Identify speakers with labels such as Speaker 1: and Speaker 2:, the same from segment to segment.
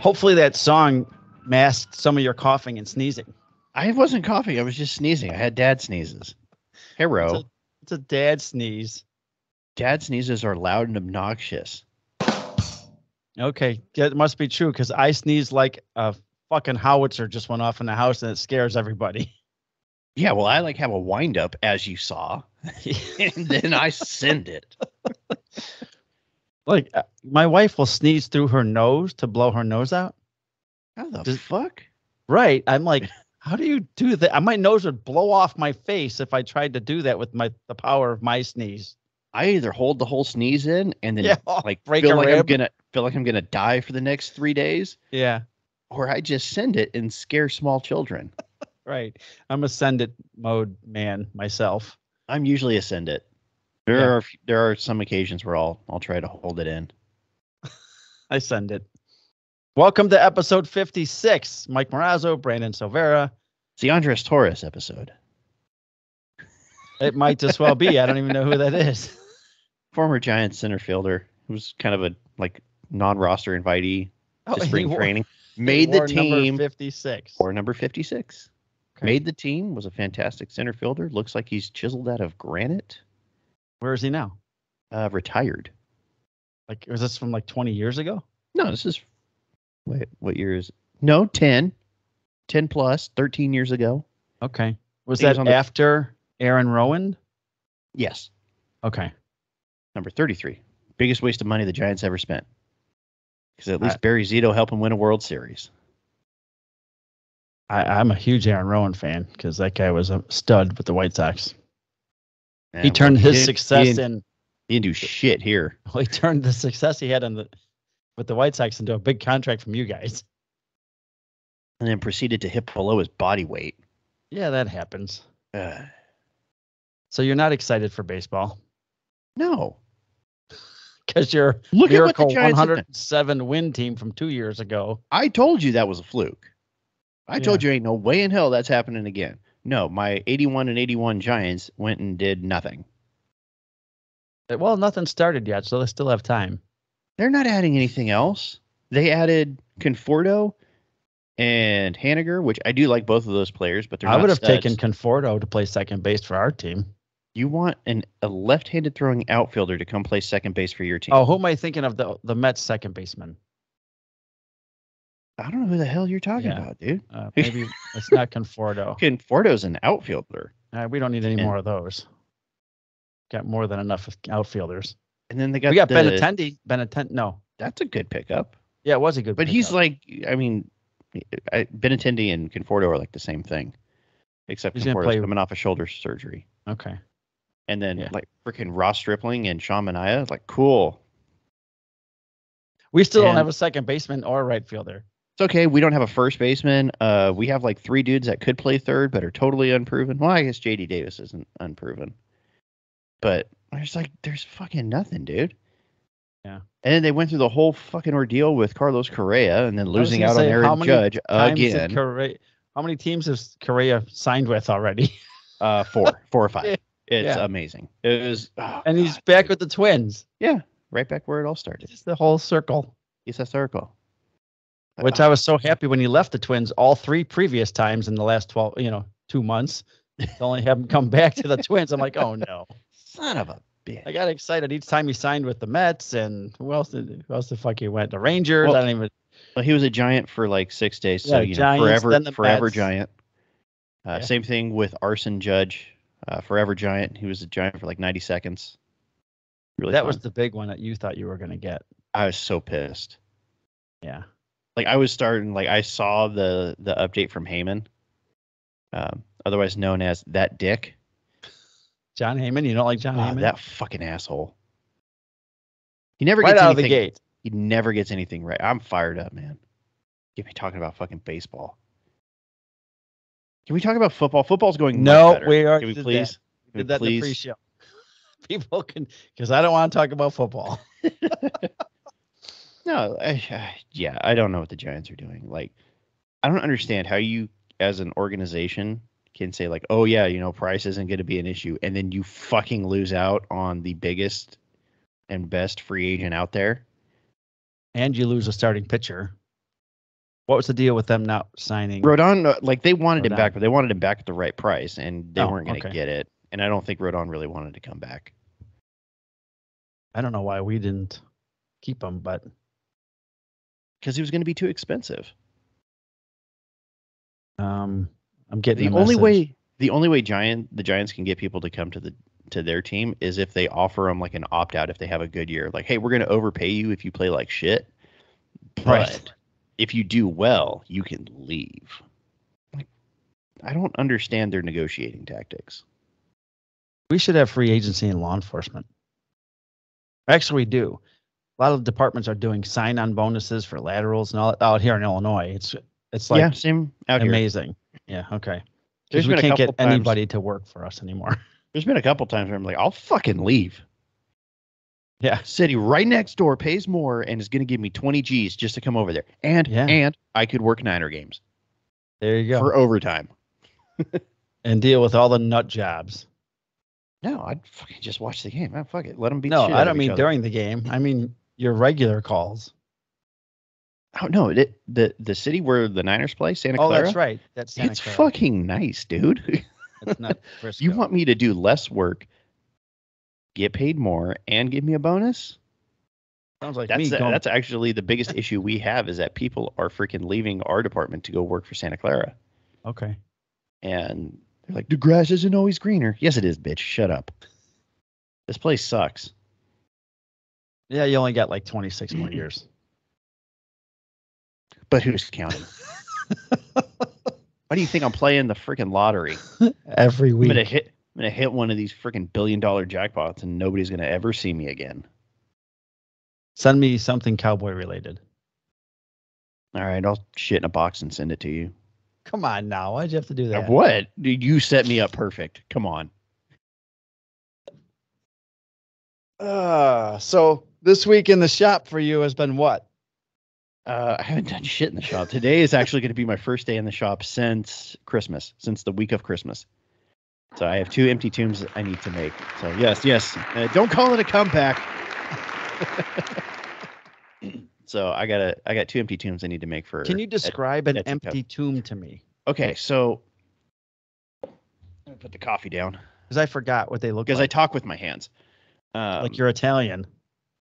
Speaker 1: Hopefully that song masked some of your coughing and sneezing.
Speaker 2: I wasn't coughing. I was just sneezing. I had dad sneezes. Hero.
Speaker 1: It's a dad sneeze.
Speaker 2: Dad sneezes are loud and obnoxious.
Speaker 1: Okay, that must be true because I sneeze like a fucking howitzer just went off in the house and it scares everybody.
Speaker 2: Yeah, well, I have a wind up, as you saw, and then I send it.
Speaker 1: Like my wife will sneeze through her nose to blow her nose out.
Speaker 2: How the fuck?
Speaker 1: Right. I'm like, how do you do that? My nose would blow off my face if I tried to do that with the power of my sneeze.
Speaker 2: I either hold the whole sneeze in and then
Speaker 1: break
Speaker 2: feel
Speaker 1: a
Speaker 2: like
Speaker 1: rib.
Speaker 2: I'm gonna die for the next 3 days.
Speaker 1: Yeah.
Speaker 2: Or I just send it and scare small children.
Speaker 1: Right. I'm a send it mode man myself.
Speaker 2: I'm usually a send it. There are some occasions where I'll try to hold it in.
Speaker 1: I send it. Welcome to episode 56. Mike Marrazzo, Brandon Silveira.
Speaker 2: It's the Andres Torres episode.
Speaker 1: It might as well be. I don't even know who that is.
Speaker 2: Former Giants center fielder who's kind of a non-roster invitee to spring training. Made the team.
Speaker 1: Number 56.
Speaker 2: Or number 56. Okay. Made the team, was a fantastic center fielder. Looks like he's chiseled out of granite.
Speaker 1: Where is he now?
Speaker 2: Retired.
Speaker 1: Was this from 20 years ago?
Speaker 2: No, this is, what year is? No, 10. 10 plus, 13 years ago.
Speaker 1: Okay. Was that after Aaron Rowan?
Speaker 2: Yes.
Speaker 1: Okay.
Speaker 2: Number 33. Biggest waste of money the Giants ever spent. Because at least Barry Zito helped him win a World Series.
Speaker 1: I'm a huge Aaron Rowan fan because that guy was a stud with the White Sox. Yeah, he turned his success in.
Speaker 2: He didn't do shit here.
Speaker 1: Well, he turned the success he had with the White Sox into a big contract from you guys.
Speaker 2: And then proceeded to hit below his body weight.
Speaker 1: Yeah, that happens. So you're not excited for baseball?
Speaker 2: No.
Speaker 1: Because your miracle 107 win team from 2 years ago.
Speaker 2: I told you that was a fluke. I told you ain't no way in hell that's happening again. No, my 81-81 Giants went and did nothing.
Speaker 1: Well, nothing started yet, so they still have time.
Speaker 2: They're not adding anything else. They added Conforto and Haniger, which I do like both of those players, but they're not
Speaker 1: I would have
Speaker 2: studs.
Speaker 1: taken Conforto to play second base for our team.
Speaker 2: You want a left-handed throwing outfielder to come play second base for your team.
Speaker 1: Oh, who am I thinking of the Mets second baseman?
Speaker 2: I don't know who the hell you're talking about, dude.
Speaker 1: Maybe it's not Conforto.
Speaker 2: Conforto's an outfielder.
Speaker 1: We don't need any more of those. Got more than enough outfielders.
Speaker 2: And then we
Speaker 1: got Benintendi. No.
Speaker 2: That's a good pickup.
Speaker 1: Yeah, it was a good
Speaker 2: pickup. But he's Benintendi and Conforto are the same thing. Except Conforto's coming off a shoulder surgery.
Speaker 1: Okay.
Speaker 2: And then freaking Ross Stripling and Sean Manaea, cool.
Speaker 1: We still don't have a second baseman or a right fielder.
Speaker 2: It's okay. We don't have a first baseman. We have 3 dudes that could play third, but are totally unproven. Well, I guess JD Davis isn't unproven. But there's fucking nothing, dude.
Speaker 1: Yeah.
Speaker 2: And then they went through the whole fucking ordeal with Carlos Correa and then losing out on Aaron Judge again.
Speaker 1: How many teams has Correa signed with already?
Speaker 2: 4 or 5. It's amazing. It was,
Speaker 1: he's back with the Twins.
Speaker 2: Yeah, right back where it all started.
Speaker 1: It's the whole circle.
Speaker 2: It's a circle.
Speaker 1: Which I was so happy when he left the Twins all 3 previous times in the last 2 months. To only have him come back to the Twins. I'm like, oh no.
Speaker 2: Son of a bitch.
Speaker 1: I got excited each time he signed with the Mets, and who else the fuck he went? The Rangers.
Speaker 2: Well,
Speaker 1: I don't even.
Speaker 2: Well, he was a Giant for 6 days, so
Speaker 1: Giants,
Speaker 2: forever Giant. Same thing with Arson Judge, forever Giant. He was a Giant for 90 seconds. Really,
Speaker 1: that was the big one that you thought you were going to get.
Speaker 2: I was so pissed.
Speaker 1: Yeah.
Speaker 2: I was starting. I saw the update from Heyman, otherwise known as that dick.
Speaker 1: John Heyman? You don't like John Heyman?
Speaker 2: That fucking asshole. He never
Speaker 1: gets
Speaker 2: anything.
Speaker 1: Out of the gate.
Speaker 2: He never gets anything right. I'm fired up, man. Get me talking about fucking baseball. Can we talk about football? Football's going much better.
Speaker 1: We are.
Speaker 2: Can we please?
Speaker 1: We did that in the pre-show. People can, because I don't want to talk about football.
Speaker 2: No, I don't know what the Giants are doing. I don't understand how you, as an organization, can say oh yeah, price isn't going to be an issue, and then you fucking lose out on the biggest and best free agent out there,
Speaker 1: and you lose a starting pitcher. What was the deal with them not signing?
Speaker 2: Rodon, like they wanted him
Speaker 1: Rodon.
Speaker 2: back, but they wanted him back at the right price, and they weren't going to
Speaker 1: okay.
Speaker 2: get it. And I don't think Rodon really wanted to come back.
Speaker 1: I don't know why we didn't keep him, but
Speaker 2: because he was going to be too expensive.
Speaker 1: I'm getting
Speaker 2: the only way the Giants can get people to come to their team is if they offer them like an opt out if they have a good year. Like, hey, we're going to overpay you if you play like shit, but if you do well, you can leave. Like, I don't understand their negotiating tactics.
Speaker 1: We should have free agency in law enforcement. Actually, we do. A lot of departments are doing sign-on bonuses for laterals and all out here in Illinois. It's like
Speaker 2: same out
Speaker 1: amazing. Here. Yeah, okay.
Speaker 2: Because
Speaker 1: we can't get anybody to work for us anymore.
Speaker 2: There's been a couple times where I'm like, I'll fucking leave.
Speaker 1: Yeah.
Speaker 2: City right next door pays more and is going to give me 20 G's just to come over there. And I could work Niner games.
Speaker 1: There you go.
Speaker 2: For overtime.
Speaker 1: And deal with all the nut jobs.
Speaker 2: No, I'd fucking just watch the game. Fuck it. Let them beat
Speaker 1: the shit
Speaker 2: out
Speaker 1: I don't
Speaker 2: of each
Speaker 1: mean
Speaker 2: other.
Speaker 1: during the game. I mean your regular calls.
Speaker 2: Oh, no. The city where the Niners play, Santa Clara?
Speaker 1: Oh, that's right. That's Santa
Speaker 2: It's
Speaker 1: Clara.
Speaker 2: fucking nice, dude.
Speaker 1: It's not Frisco.
Speaker 2: You want me to do less work, get paid more, and give me a bonus?
Speaker 1: Sounds like
Speaker 2: that's actually the biggest issue we have is that people are freaking leaving our department to go work for Santa Clara.
Speaker 1: Okay.
Speaker 2: And they're like, the grass isn't always greener. Yes, it is, bitch. Shut up. This place sucks.
Speaker 1: Yeah, you only got like 26 more years.
Speaker 2: But who's counting? Why do you think I'm playing the freaking lottery?
Speaker 1: Every week.
Speaker 2: I'm gonna hit one of these freaking $1 billion jackpots and nobody's gonna ever see me again.
Speaker 1: Send me something cowboy related.
Speaker 2: All right, I'll shit in a box and send it to you.
Speaker 1: Come on now. Why'd you have to do that?
Speaker 2: What? You set me up perfect. Come on.
Speaker 1: So this week in the shop for you has been what?
Speaker 2: I haven't done shit in the shop. Today is actually going to be my first day in the shop since Christmas, since the week of Christmas. So I have 2 empty tombs I need to make. So yes. Don't call it a comeback. So I got 2 empty tombs I need to make for.
Speaker 1: Can you describe an empty tomb to me?
Speaker 2: Okay, so I'm gonna put the coffee down
Speaker 1: because I forgot what they look like.
Speaker 2: Because I talk with my hands.
Speaker 1: Like you're Italian.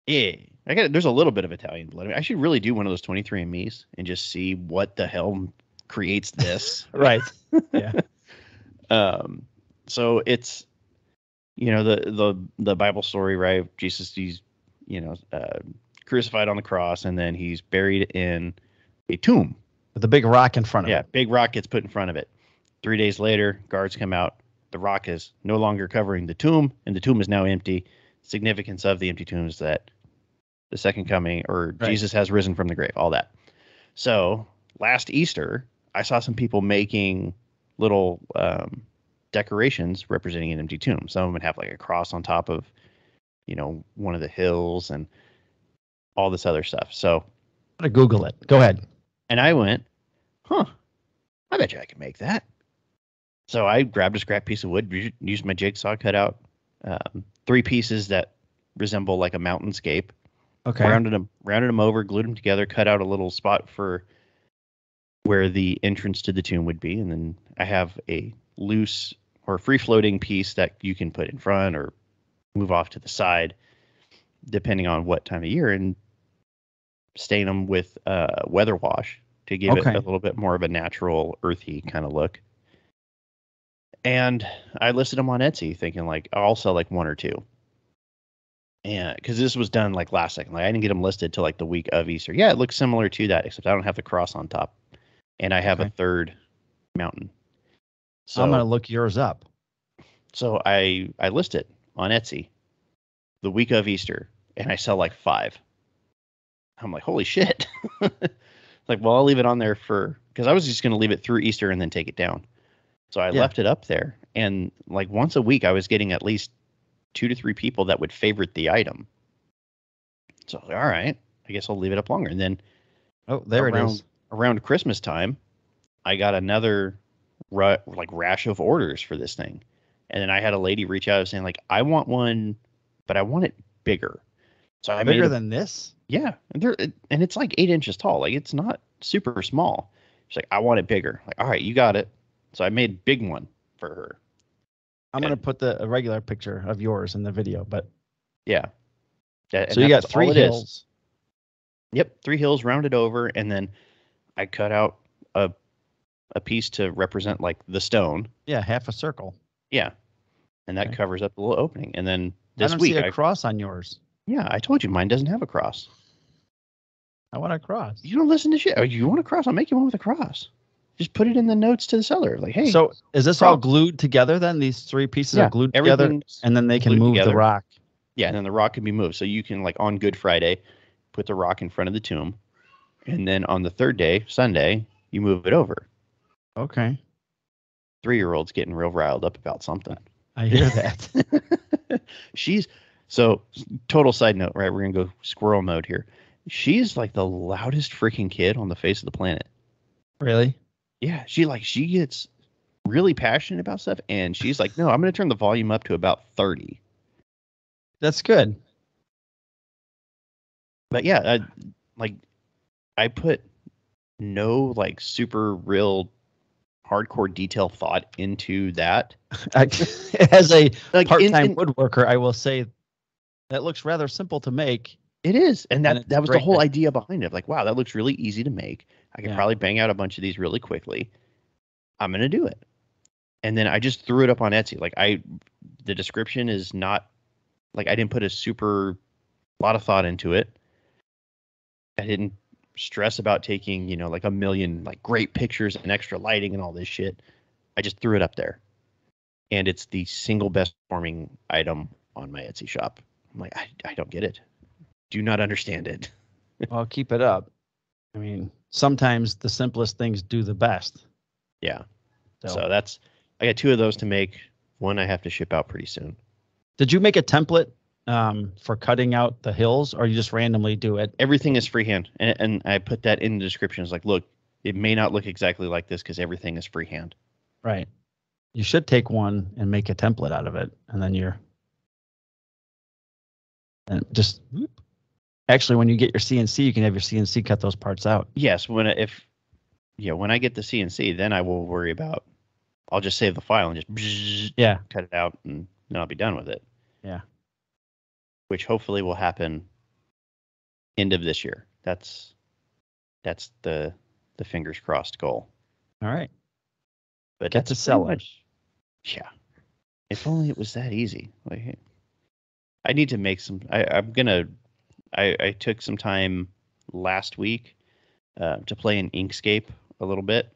Speaker 2: Yeah, there's a little bit of Italian blood. I should really do one of those 23andMe's and just see what the hell creates this.
Speaker 1: Right. Yeah.
Speaker 2: So it's, the Bible story, right? Jesus, he's, crucified on the cross, and then he's buried in a tomb
Speaker 1: with a big rock in front of it.
Speaker 2: Yeah, big rock gets put in front of it. 3 days later, guards come out. The rock is no longer covering the tomb, and the tomb is now empty. Significance of the empty tomb is that the second coming, or right. Jesus has risen from the grave, all that. So last Easter, I saw some people making little decorations representing an empty tomb. Some of them would have like a cross on top of, one of the hills and all this other stuff. So
Speaker 1: I'm going to Google it. Go ahead.
Speaker 2: And I went, I bet you I can make that. So I grabbed a scrap piece of wood, used my jigsaw, cut out 3 pieces that resemble like a mountainscape.
Speaker 1: Okay.
Speaker 2: Rounded them over, glued them together, cut out a little spot for where the entrance to the tomb would be. And then I have a loose or free-floating piece that you can put in front or move off to the side, depending on what time of year, and stain them with weather wash to give it a little bit more of a natural, earthy kind of look. And I listed them on Etsy thinking like, I'll sell like 1 or 2. And because this was done like last second, like I didn't get them listed till like the week of Easter. Yeah, it looks similar to that, except I don't have the cross on top, and I have a third mountain. So
Speaker 1: I'm gonna look yours up.
Speaker 2: So I list it on Etsy the week of Easter, and I sell like 5. I'm like, holy shit! Like, well, I'll leave it on there because I was just gonna leave it through Easter and then take it down. So I left it up there, and like once a week, I was getting at least 2 to 3 people that would favorite the item. So all right, I guess I'll leave it up longer. And then
Speaker 1: it is.
Speaker 2: Around Christmas time, I got another rash of orders for this thing. And then I had a lady reach out saying like, I want one, but I want it bigger. So I
Speaker 1: bigger than this?
Speaker 2: Yeah. And it's like 8 inches tall. Like it's not super small. She's like, I want it bigger. Like, all right, you got it. So I made a big one for her.
Speaker 1: I'm going to put a regular picture of yours in the video, but
Speaker 2: yeah.
Speaker 1: So you got 3 hills.
Speaker 2: Yep, 3 hills rounded over, and then I cut out a piece to represent like the stone.
Speaker 1: Yeah, half a circle.
Speaker 2: Yeah, and that covers up the little opening. And then
Speaker 1: I don't see a cross on yours.
Speaker 2: Yeah, I told you mine doesn't have a cross.
Speaker 1: I want a cross.
Speaker 2: You don't listen to shit. Oh, you want a cross? I'll make you one with a cross. Just put it in the notes to the seller. Like, hey.
Speaker 1: So is this all glued together then? These 3 pieces are glued together, and then they can move the rock.
Speaker 2: Yeah, and then the rock can be moved. So you can, like, on Good Friday, put the rock in front of the tomb, and then on the 3rd day, Sunday, you move it over.
Speaker 1: Okay.
Speaker 2: 3-year-old's getting real riled up about something.
Speaker 1: I hear that.
Speaker 2: So total side note, right? We're going to go squirrel mode here. She's like the loudest freaking kid on the face of the planet.
Speaker 1: Really?
Speaker 2: Yeah. She gets really passionate about stuff, and she's like, no, I'm going to turn the volume up to about 30.
Speaker 1: That's good.
Speaker 2: But yeah, I put no like super real hardcore detail thought into that.
Speaker 1: As a part-time woodworker, I will say that looks rather simple to make.
Speaker 2: It is. And that was the whole idea behind it. Like, wow, that looks really easy to make. I could probably bang out a bunch of these really quickly. I'm going to do it. And then I just threw it up on Etsy. Like the description is not like, I didn't put a lot of thought into it. I didn't stress about taking, like 1 million, like great pictures and extra lighting and all this shit. I just threw it up there. And it's the single best performing item on my Etsy shop. I'm like, I don't get it. Do not understand it.
Speaker 1: Well, keep it up. I mean, sometimes the simplest things do the best.
Speaker 2: Yeah. So I got 2 of those to make. One I have to ship out pretty soon.
Speaker 1: Did you make a template for cutting out the hills, or you just randomly do it?
Speaker 2: Everything is freehand. And I put that in the description. It's like, look, it may not look exactly like this because everything is freehand.
Speaker 1: Right. You should take one and make a template out of it. And then actually, when you get your CNC, you can have your CNC cut those parts out.
Speaker 2: Yes. When I get the CNC, then I will worry about, I'll just save the file and just cut it out, and then I'll be done with it.
Speaker 1: Yeah.
Speaker 2: Which hopefully will happen end of this year. That's the fingers crossed goal.
Speaker 1: All right.
Speaker 2: But
Speaker 1: get to sell it.
Speaker 2: Yeah. If only it was that easy. Like, I need to make some. I took some time last week to play in Inkscape a little bit.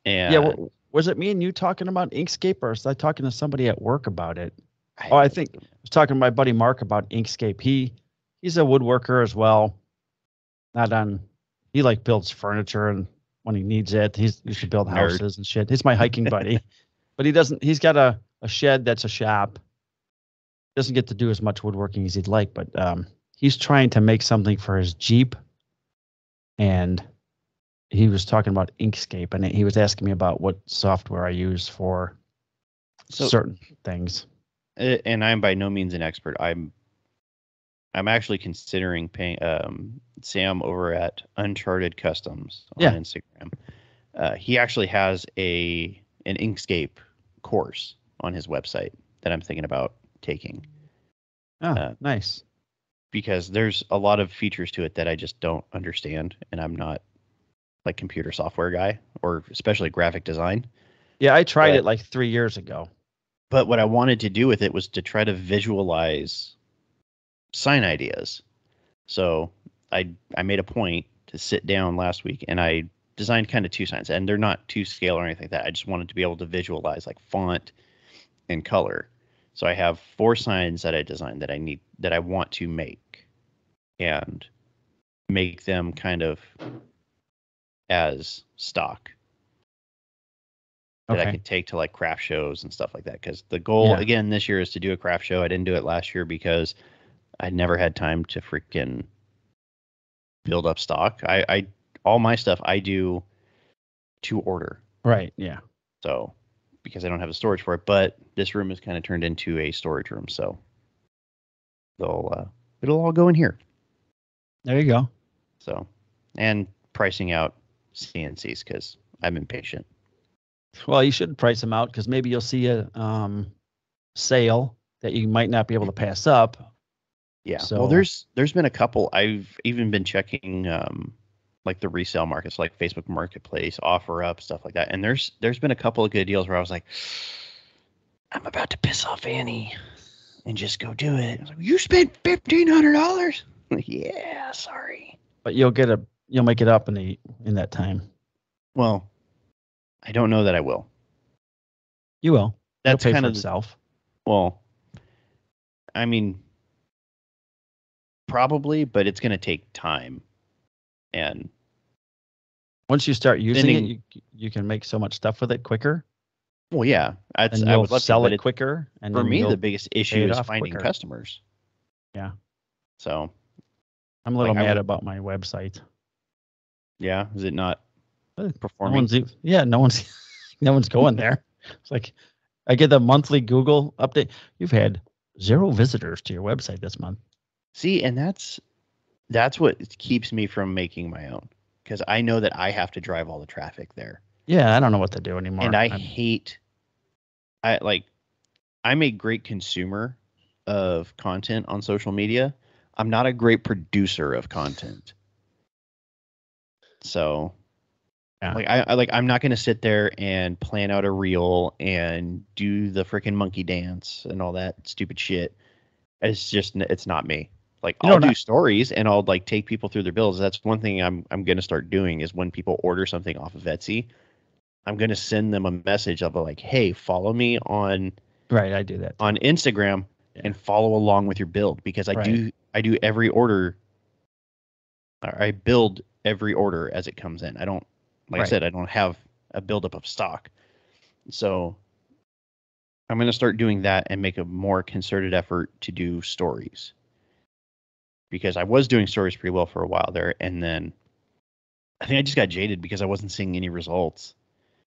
Speaker 2: And
Speaker 1: was it me and you talking about Inkscape, or was I talking to somebody at work about it? I think I was talking to my buddy Mark about Inkscape. He's a woodworker as well. He like builds furniture, and when he needs it, he used to build houses and shit. He's my hiking buddy, but he's got a shed that's a shop. Doesn't get to do as much woodworking as he'd like, but he's trying to make something for his Jeep, and he was talking about Inkscape, and he was asking me about what software I use for certain things.
Speaker 2: And I'm by no means an expert. I'm actually considering paying Sam over at Uncharted Customs on Instagram. He actually has an Inkscape course on his website that I'm thinking about taking.
Speaker 1: Oh, nice.
Speaker 2: Because there's a lot of features to it that I just don't understand, and I'm not like computer software guy, or especially graphic design.
Speaker 1: Yeah, I tried it like 3 years ago.
Speaker 2: But what I wanted to do with it was to try to visualize sign ideas. So I made a point to sit down last week, and I designed kind of 2 signs, and they're not to scale or anything like that. I just wanted to be able to visualize like font and color. So I have 4 signs that I designed that I want to make, and make them kind of as stock that I could take to like craft shows and stuff like that. Because the goal again this year is to do a craft show. I didn't do it last year because I never had time to freaking build up stock. I all my stuff I do to order.
Speaker 1: Right. Yeah.
Speaker 2: So because I don't have the storage for it, but this room is kind of turned into a storage room, so it'll all go in here.
Speaker 1: There you go.
Speaker 2: So, and pricing out CNCs because I'm impatient.
Speaker 1: Well, you should price them out because maybe you'll see a sale that you might not be able to pass up.
Speaker 2: Yeah.
Speaker 1: So,
Speaker 2: well, there's been a couple. I've even been checking like the resale markets, like Facebook Marketplace, OfferUp, stuff like that. And there's been a couple of good deals where I was like, I'm about to piss off Annie and just go do it. I was like, you spent $1,500? Yeah, sorry.
Speaker 1: but you'll make it up in that time.
Speaker 2: Well, I don't know that I will.
Speaker 1: You will.
Speaker 2: That's
Speaker 1: It'll pay
Speaker 2: kind
Speaker 1: for
Speaker 2: of
Speaker 1: itself.
Speaker 2: Well, I mean, probably, but it's going to take time. And
Speaker 1: once you start using it, you can make so much stuff with it quicker.
Speaker 2: Well, yeah,
Speaker 1: and you'll would love sell to, it quicker. And
Speaker 2: for me, the biggest issue is finding
Speaker 1: quicker.
Speaker 2: Customers.
Speaker 1: Yeah.
Speaker 2: So
Speaker 1: I'm a little mad about my website.
Speaker 2: Yeah, is it not performing?
Speaker 1: No one's going there. It's like I get the monthly Google update. You've had 0 visitors to your website this month.
Speaker 2: See, and that's what keeps me from making my own, because I know that I have to drive all the traffic there.
Speaker 1: Yeah, I don't know what to do anymore.
Speaker 2: And I'm a great consumer of content on social media. I'm not a great producer of content. So yeah. I'm not going to sit there and plan out a reel and do the freaking monkey dance and all that stupid shit. It's not me. Like, I'll do stories and I'll like take people through their bills. That's one thing I'm going to start doing is when people order something off of Etsy, I'm going to send them a message of like, hey, follow me on.
Speaker 1: Right. I do that
Speaker 2: on Instagram and follow along with your build, because I do every order. I build every order as it comes in. I don't, I said, I don't have a buildup of stock. So I'm going to start doing that and make a more concerted effort to do stories, because I was doing stories pretty well for a while there. And then I think I just got jaded because I wasn't seeing any results,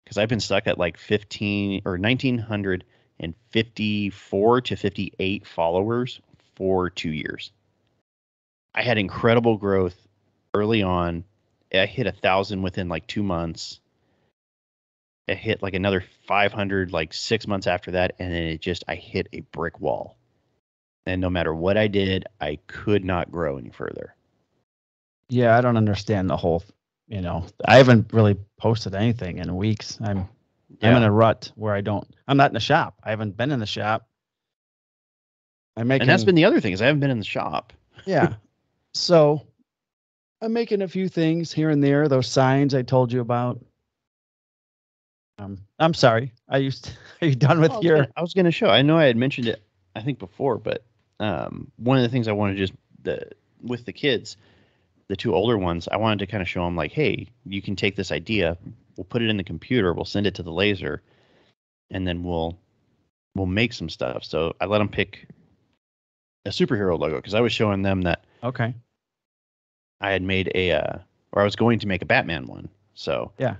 Speaker 2: because I've been stuck at like 1,954 to 58 followers for 2 years. I had incredible growth early on. I hit 1,000 within like 2 months. I hit like another 500 like 6 months after that, and then I hit a brick wall. And no matter what I did, I could not grow any further.
Speaker 1: Yeah, I don't understand the whole. I haven't really posted anything in weeks. I'm in a rut where I'm not in the shop. I haven't been in the shop.
Speaker 2: And that's been the other thing, is I haven't been in the shop.
Speaker 1: Yeah. So I'm making a few things here and there. Those signs I told you about. I'm sorry. Are you done with your?
Speaker 2: I was going to show. I know I had mentioned it, I think before, but one of the things I wanted with the kids, the 2 older ones, I wanted to kind of show them like, hey, you can take this idea, we'll put it in the computer, we'll send it to the laser, and then we'll make some stuff. So I let them pick a superhero logo, because I was showing them that.
Speaker 1: Okay.
Speaker 2: I had made I was going to make a Batman one. So
Speaker 1: yeah,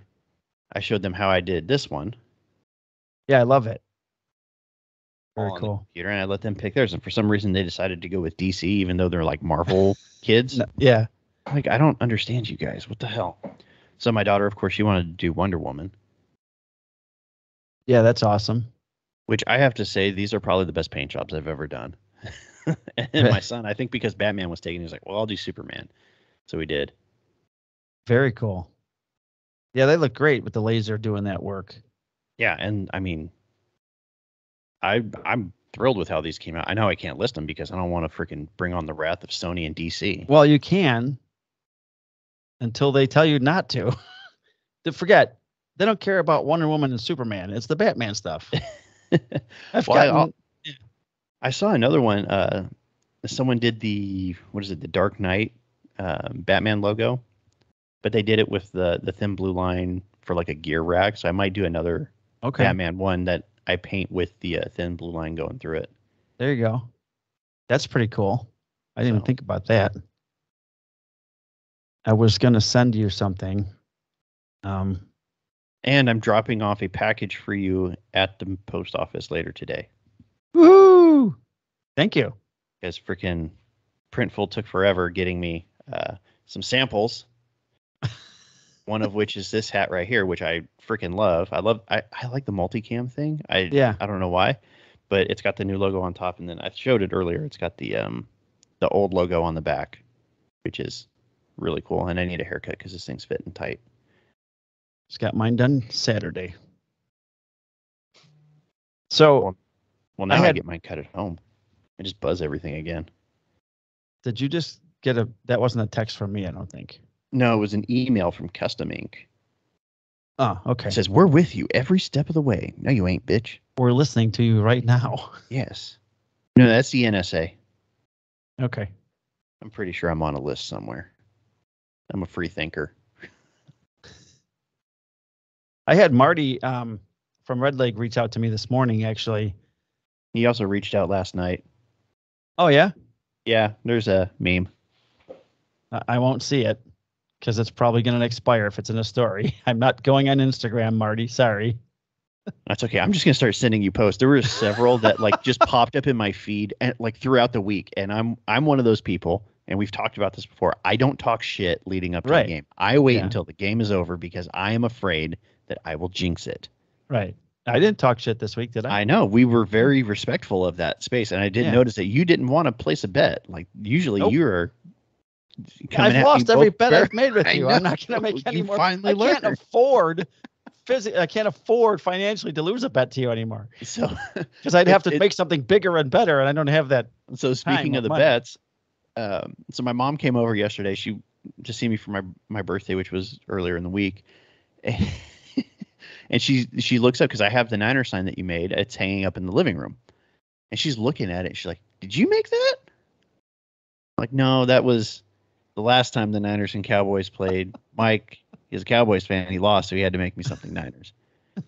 Speaker 2: I showed them how I did this one.
Speaker 1: Yeah, I love it. Very cool.
Speaker 2: And I let them pick theirs. And for some reason, they decided to go with DC, even though they're like Marvel kids.
Speaker 1: No, yeah.
Speaker 2: Like, I don't understand you guys. What the hell? So my daughter, of course, she wanted to do Wonder Woman.
Speaker 1: Yeah, that's awesome.
Speaker 2: Which I have to say, these are probably the best paint jobs I've ever done. And my son, I think because Batman was taken, he was like, well, I'll do Superman. So we did.
Speaker 1: Very cool. Yeah, they look great with the laser doing that work.
Speaker 2: Yeah, and I mean, I'm thrilled with how these came out. I know I can't list them because I don't want to freaking bring on the wrath of Sony and DC.
Speaker 1: Well, you can until they tell you not to. Forget. They don't care about Wonder Woman and Superman. It's the Batman stuff.
Speaker 2: I saw another one. Someone did the Dark Knight Batman logo, but they did it with the thin blue line for like a gear rack. So I might do another Batman one that I paint with the thin blue line going through it.
Speaker 1: There you go. That's pretty cool. I didn't even think about that. I was going to send you something.
Speaker 2: And I'm dropping off a package for you at the post office later today.
Speaker 1: Woo! Thank you.
Speaker 2: Because freaking Printful took forever getting me some samples. One of which is this hat right here, which I freaking love. I like the multicam thing. I don't know why, but it's got the new logo on top, and then I showed it earlier. It's got the old logo on the back, which is really cool. And I need a haircut because this thing's fitting tight.
Speaker 1: Just got mine done Saturday. So,
Speaker 2: well, now I get mine cut at home. I just buzz everything again.
Speaker 1: Did you just get that wasn't a text from me, I don't think.
Speaker 2: No, it was an email from Custom Ink.
Speaker 1: Oh, okay.
Speaker 2: It says, we're with you every step of the way. No, you ain't, bitch.
Speaker 1: We're listening to you right now.
Speaker 2: Yes. No, that's the NSA.
Speaker 1: Okay.
Speaker 2: I'm pretty sure I'm on a list somewhere. I'm a free thinker.
Speaker 1: I had Marty from Red Leg reach out to me this morning, actually.
Speaker 2: He also reached out last night.
Speaker 1: Oh, yeah?
Speaker 2: Yeah, there's a meme.
Speaker 1: I won't see it because it's probably going to expire if it's in a story. I'm not going on Instagram, Marty. Sorry.
Speaker 2: That's okay. I'm just going to start sending you posts. There were several that like just popped up in my feed and like throughout the week. And I'm one of those people, and we've talked about this before. I don't talk shit leading up to the game. I wait until the game is over because I am afraid that I will jinx it.
Speaker 1: Right. I didn't talk shit this week, did I?
Speaker 2: I know. We were very respectful of that space. And I did notice that you didn't want to place a bet. Like usually you're coming
Speaker 1: I've lost every bet I've made with you. I'm not going to make any
Speaker 2: you
Speaker 1: more.
Speaker 2: Finally
Speaker 1: I can't afford financially to lose a bet to you anymore.
Speaker 2: So
Speaker 1: because I'd have to make something bigger and better, and I don't have that.
Speaker 2: So speaking of the bets, so my mom came over yesterday. She to see me for my birthday, which was earlier in the week. And she looks up because I have the Niner sign that you made. It's hanging up in the living room. And she's looking at it. She's like, "Did you make that?" I'm like, no, that was the last time the Niners and Cowboys played. Mike is a Cowboys fan. He lost, so he had to make me something Niners.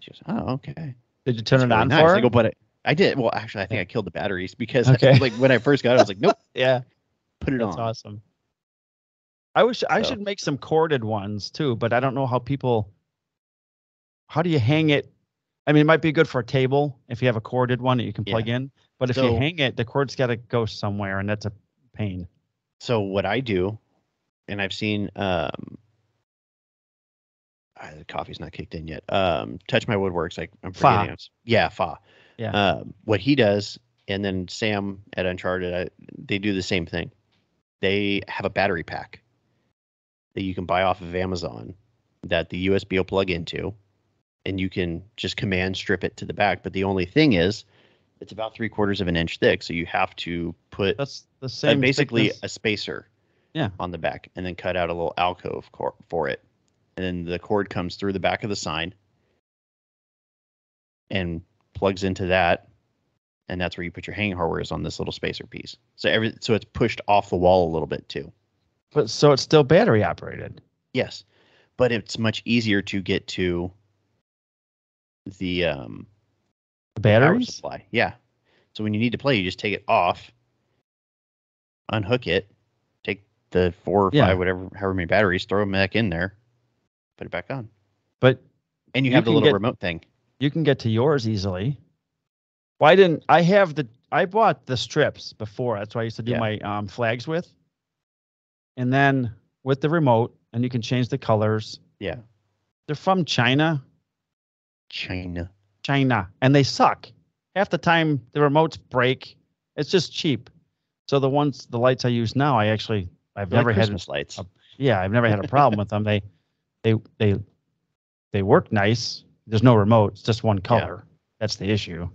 Speaker 2: She goes, "Oh, okay."
Speaker 1: Did you turn it on
Speaker 2: nice.
Speaker 1: for her?
Speaker 2: I go, but I did. Well, actually, I think I killed the batteries because like when I first got it, I was like, nope.
Speaker 1: Yeah.
Speaker 2: Put it on.
Speaker 1: That's awesome. I should make some corded ones too, but I don't know how do you hang it? I mean, it might be good for a table if you have a corded one that you can plug in, but if you hang it, the cord's got to go somewhere, and that's a pain.
Speaker 2: So what I do, and I've seen, the coffee's not kicked in yet. Touch My Woodworks, like I'm forgetting. Fa. Yeah. What he does, and then Sam at Uncharted, they do the same thing. They have a battery pack that you can buy off of Amazon that the USB will plug into, and you can just command strip it to the back. But the only thing is, it's about 3/4 of an inch thick, so you have to put
Speaker 1: that's the same
Speaker 2: basically
Speaker 1: thickness.
Speaker 2: A spacer on the back, and then cut out a little alcove for it. And then the cord comes through the back of the sign and plugs into that, and that's where you put your hanging hardware is on this little spacer piece. So it's pushed off the wall a little bit too.
Speaker 1: But so it's still battery operated.
Speaker 2: Yes, but it's much easier to get to the
Speaker 1: batteries
Speaker 2: power supply. Yeah. So when you need to play, you just take it off, unhook it, take the 4 or 5, however many batteries, throw them back in there, put it back on. And you have the little remote thing.
Speaker 1: You can get to yours easily. Well, I bought the strips before. That's what I used to do my flags with. And then with the remote, and you can change the colors.
Speaker 2: Yeah.
Speaker 1: They're from China. And they suck. Half the time the remotes break. It's just cheap. So the lights I use now, I've never had
Speaker 2: Christmas lights.
Speaker 1: I've never had a problem with them. They work nice. There's no remote. It's just one color. Yeah. That's the issue.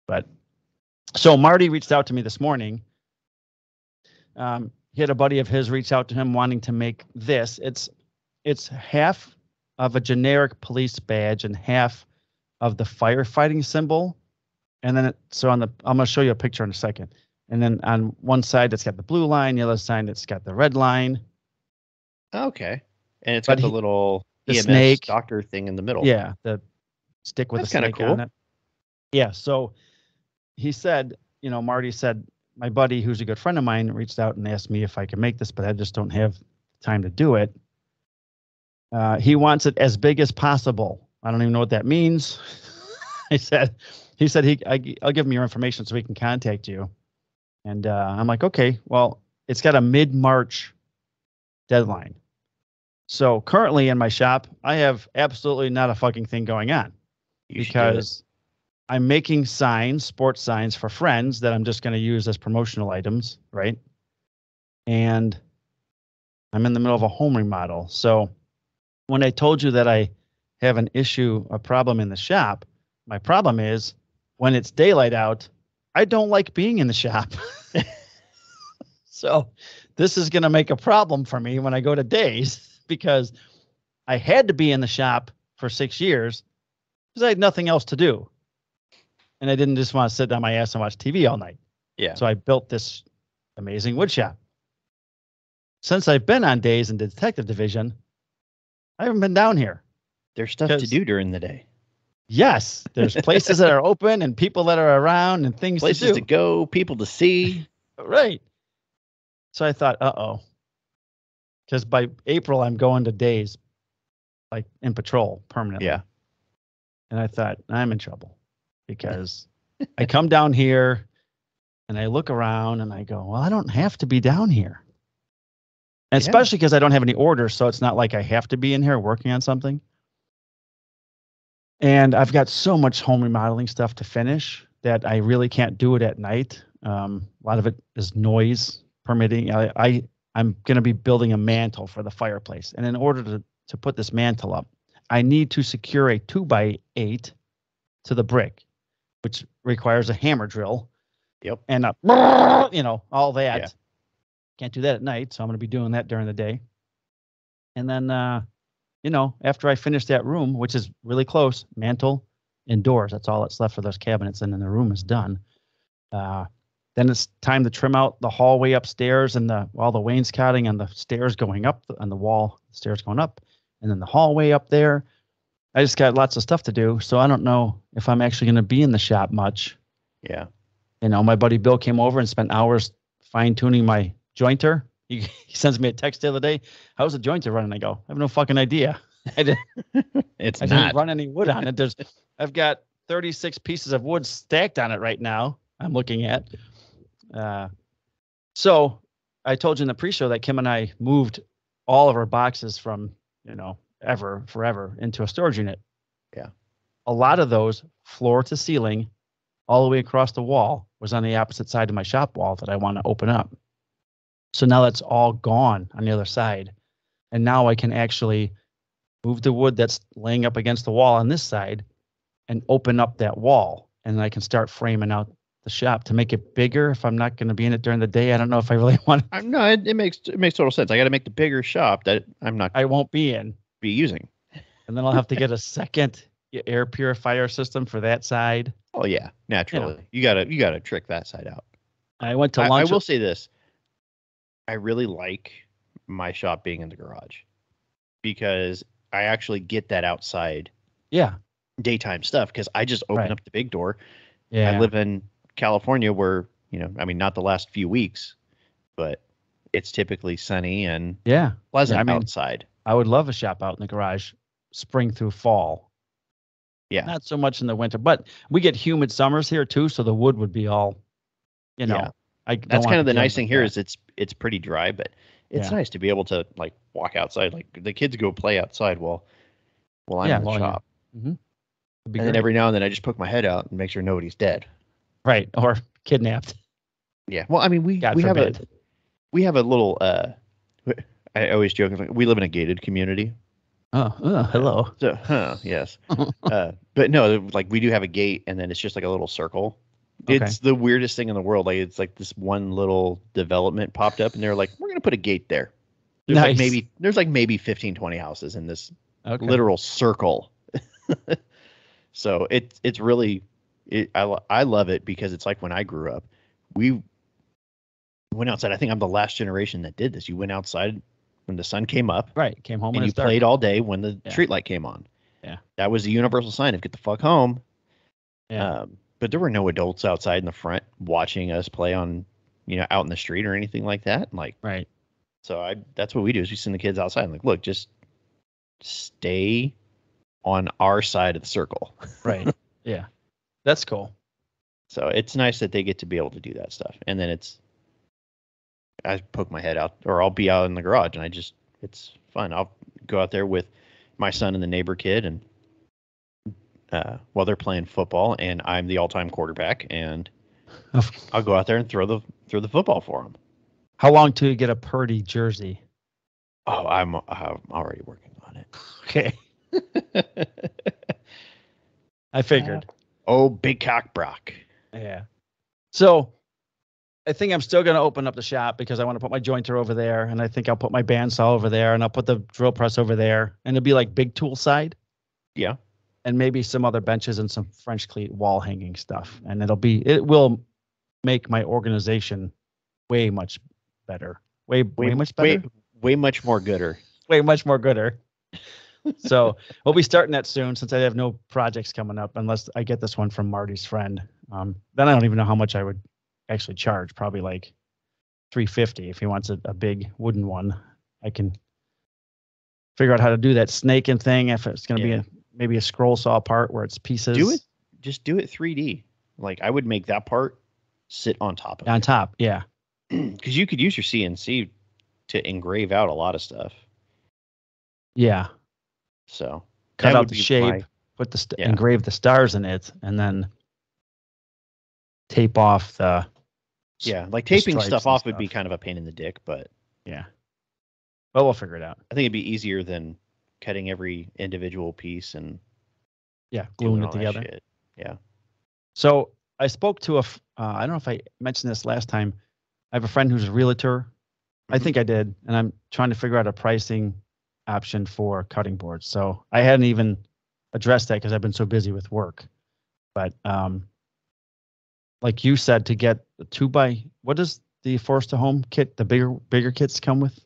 Speaker 1: But so Marty reached out to me this morning. He had a buddy of his reach out to him wanting to make this. It's half of a generic police badge and half of the firefighting symbol. And then I'm going to show you a picture in a second. And then on one side, it's got the blue line. The other side, it's got the red line.
Speaker 2: Okay. And it's got the little EMS
Speaker 1: snake
Speaker 2: doctor thing in the middle.
Speaker 1: Yeah. The stick with the snake
Speaker 2: cool.
Speaker 1: on it. Yeah. So he said, Marty said, my buddy, who's a good friend of mine, reached out and asked me if I could make this, but I just don't have time to do it. He wants it as big as possible. I don't even know what that means. He said I'll give him your information so he can contact you. And I'm like, okay, well, it's got a mid-March deadline. So currently in my shop, I have absolutely not a fucking thing going on because I'm making signs, sports signs for friends that I'm just going to use as promotional items, right? And I'm in the middle of a home remodel. So when I told you that I have a problem in the shop, my problem is when it's daylight out, I don't like being in the shop. So this is going to make a problem for me when I go to days because I had to be in the shop for 6 years because I had nothing else to do. And I didn't just want to sit on my ass and watch TV all night.
Speaker 2: Yeah.
Speaker 1: So I built this amazing wood shop. Since I've been on days in the detective division, I haven't been down here.
Speaker 2: There's stuff to do during the day.
Speaker 1: Yes. There's places that are open and people that are around and things
Speaker 2: places
Speaker 1: to do.
Speaker 2: To go, people to see.
Speaker 1: Right. So I thought, uh-oh. Because by April, I'm going to days, like in patrol permanently.
Speaker 2: Yeah.
Speaker 1: And I thought, I'm in trouble because I come down here and I look around and I go, well, I don't have to be down here. And especially because I don't have any orders. So it's not like I have to be in here working on something. And I've got so much home remodeling stuff to finish that I really can't do it at night. A lot of it is noise permitting. I'm going to be building a mantle for the fireplace. And in order to put this mantle up, I need to secure a 2x8 to the brick, which requires a hammer drill.
Speaker 2: Yep.
Speaker 1: And, all that.
Speaker 2: Yeah.
Speaker 1: Can't do that at night. So I'm going to be doing that during the day. And then, after I finish that room, which is really close, mantle and doors, that's all that's left for those cabinets. And then the room is done. Then it's time to trim out the hallway upstairs and all the wainscoting and the stairs going up on the wall, stairs going up, and then the hallway up there. I just got lots of stuff to do. So I don't know if I'm actually going to be in the shop much.
Speaker 2: Yeah.
Speaker 1: My buddy Bill came over and spent hours fine tuning my jointer. He sends me a text the other day. How's the jointer running? I go, I have no fucking idea. I didn't run any wood on it. I've got 36 pieces of wood stacked on it right now. I'm looking at. So I told you in the pre-show that Kim and I moved all of our boxes from, forever into a storage unit.
Speaker 2: Yeah.
Speaker 1: A lot of those floor to ceiling, all the way across the wall, was on the opposite side of my shop wall that I want to open up. So now that's all gone on the other side. And now I can actually move the wood that's laying up against the wall on this side and open up that wall. And I can start framing out the shop to make it bigger. If I'm not going to be in it during the day, I don't know if I really want to.
Speaker 2: No, it makes total sense. I got to make the bigger shop that I won't
Speaker 1: be
Speaker 2: using.
Speaker 1: And then I'll have to get a second air purifier system for that side.
Speaker 2: Oh yeah, naturally. You gotta trick that side out.
Speaker 1: I went to lunch.
Speaker 2: I will say this. I really like my shop being in the garage because I actually get that outside daytime stuff because I just open up the big door. Yeah. I live in California where, not the last few weeks, but it's typically sunny and pleasant outside.
Speaker 1: I would love a shop out in the garage spring through fall.
Speaker 2: Yeah.
Speaker 1: Not so much in the winter, but we get humid summers here too. So the wood would be all,
Speaker 2: that's kind of the nice thing here is it's pretty dry, but it's nice to be able to like walk outside. Like the kids go play outside while I'm in the shop.
Speaker 1: Mm-hmm.
Speaker 2: And then every now and then I just poke my head out and make sure nobody's dead.
Speaker 1: Right. Or kidnapped.
Speaker 2: Yeah. Well, I mean, we have a little, I always joke, we live in a gated community.
Speaker 1: Oh, hello.
Speaker 2: So, yes. But no, like we do have a gate and then it's just like a little circle. Okay. It's the weirdest thing in the world. Like it's like this one little development popped up and they're like, we're going to put a gate there. There's like maybe 15, 20 houses in this literal circle. So it's really, I love it because it's like when I grew up, we went outside. I think I'm the last generation that did this. You went outside when the sun came up.
Speaker 1: Right. Came home
Speaker 2: and you played all day when the street light came on.
Speaker 1: Yeah.
Speaker 2: That was the universal sign of get the fuck home.
Speaker 1: Yeah.
Speaker 2: But there were no adults outside in the front watching us play on, out in the street or anything like that. Like,
Speaker 1: right.
Speaker 2: So that's what we do is we send the kids outside and like, look, just stay on our side of the circle.
Speaker 1: Right. Yeah. That's cool.
Speaker 2: So it's nice that they get to be able to do that stuff. And then I poke my head out or I'll be out in the garage and it's fun. I'll go out there with my son and the neighbor kid, and while they're playing football, and I'm the all-time quarterback, and I'll go out there and throw the football for them.
Speaker 1: How long till you get a Purdy jersey?
Speaker 2: Oh, I'm already working on it.
Speaker 1: Okay. I figured.
Speaker 2: Big cock Brock.
Speaker 1: Yeah. So I think I'm still going to open up the shop because I want to put my jointer over there, and I think I'll put my bandsaw over there, and I'll put the drill press over there, and it'll be like big tool side.
Speaker 2: Yeah.
Speaker 1: And maybe some other benches and some French cleat wall hanging stuff. And it will make my organization way much better. Way much better.
Speaker 2: Way much more gooder.
Speaker 1: Way much more gooder. So we'll be starting that soon since I have no projects coming up unless I get this one from Marty's friend. Then I don't even know how much I would actually charge. Probably like $350 if he wants a big wooden one. I can figure out how to do that snaking thing if it's going to be maybe a scroll saw part where it's pieces.
Speaker 2: Just do it 3D. Like I would make that part sit on top of it.
Speaker 1: On top, yeah.
Speaker 2: Because you could use your CNC to engrave out a lot of stuff.
Speaker 1: Yeah.
Speaker 2: So
Speaker 1: cut out the shape, put engrave the stars in it, and then tape off the.
Speaker 2: Yeah, like taping stuff off would be kind of a pain in the dick, but
Speaker 1: yeah. Well, we'll figure it out.
Speaker 2: I think it'd be easier than cutting every individual piece and
Speaker 1: gluing it together.
Speaker 2: Shit. Yeah.
Speaker 1: So I spoke to I don't know if I mentioned this last time. I have a friend who's a realtor. I think I did, and I'm trying to figure out a pricing option for cutting boards. So I hadn't even addressed that because I've been so busy with work. But like you said, to get the 2x, what does the Forest to Home kit, the bigger kits come with?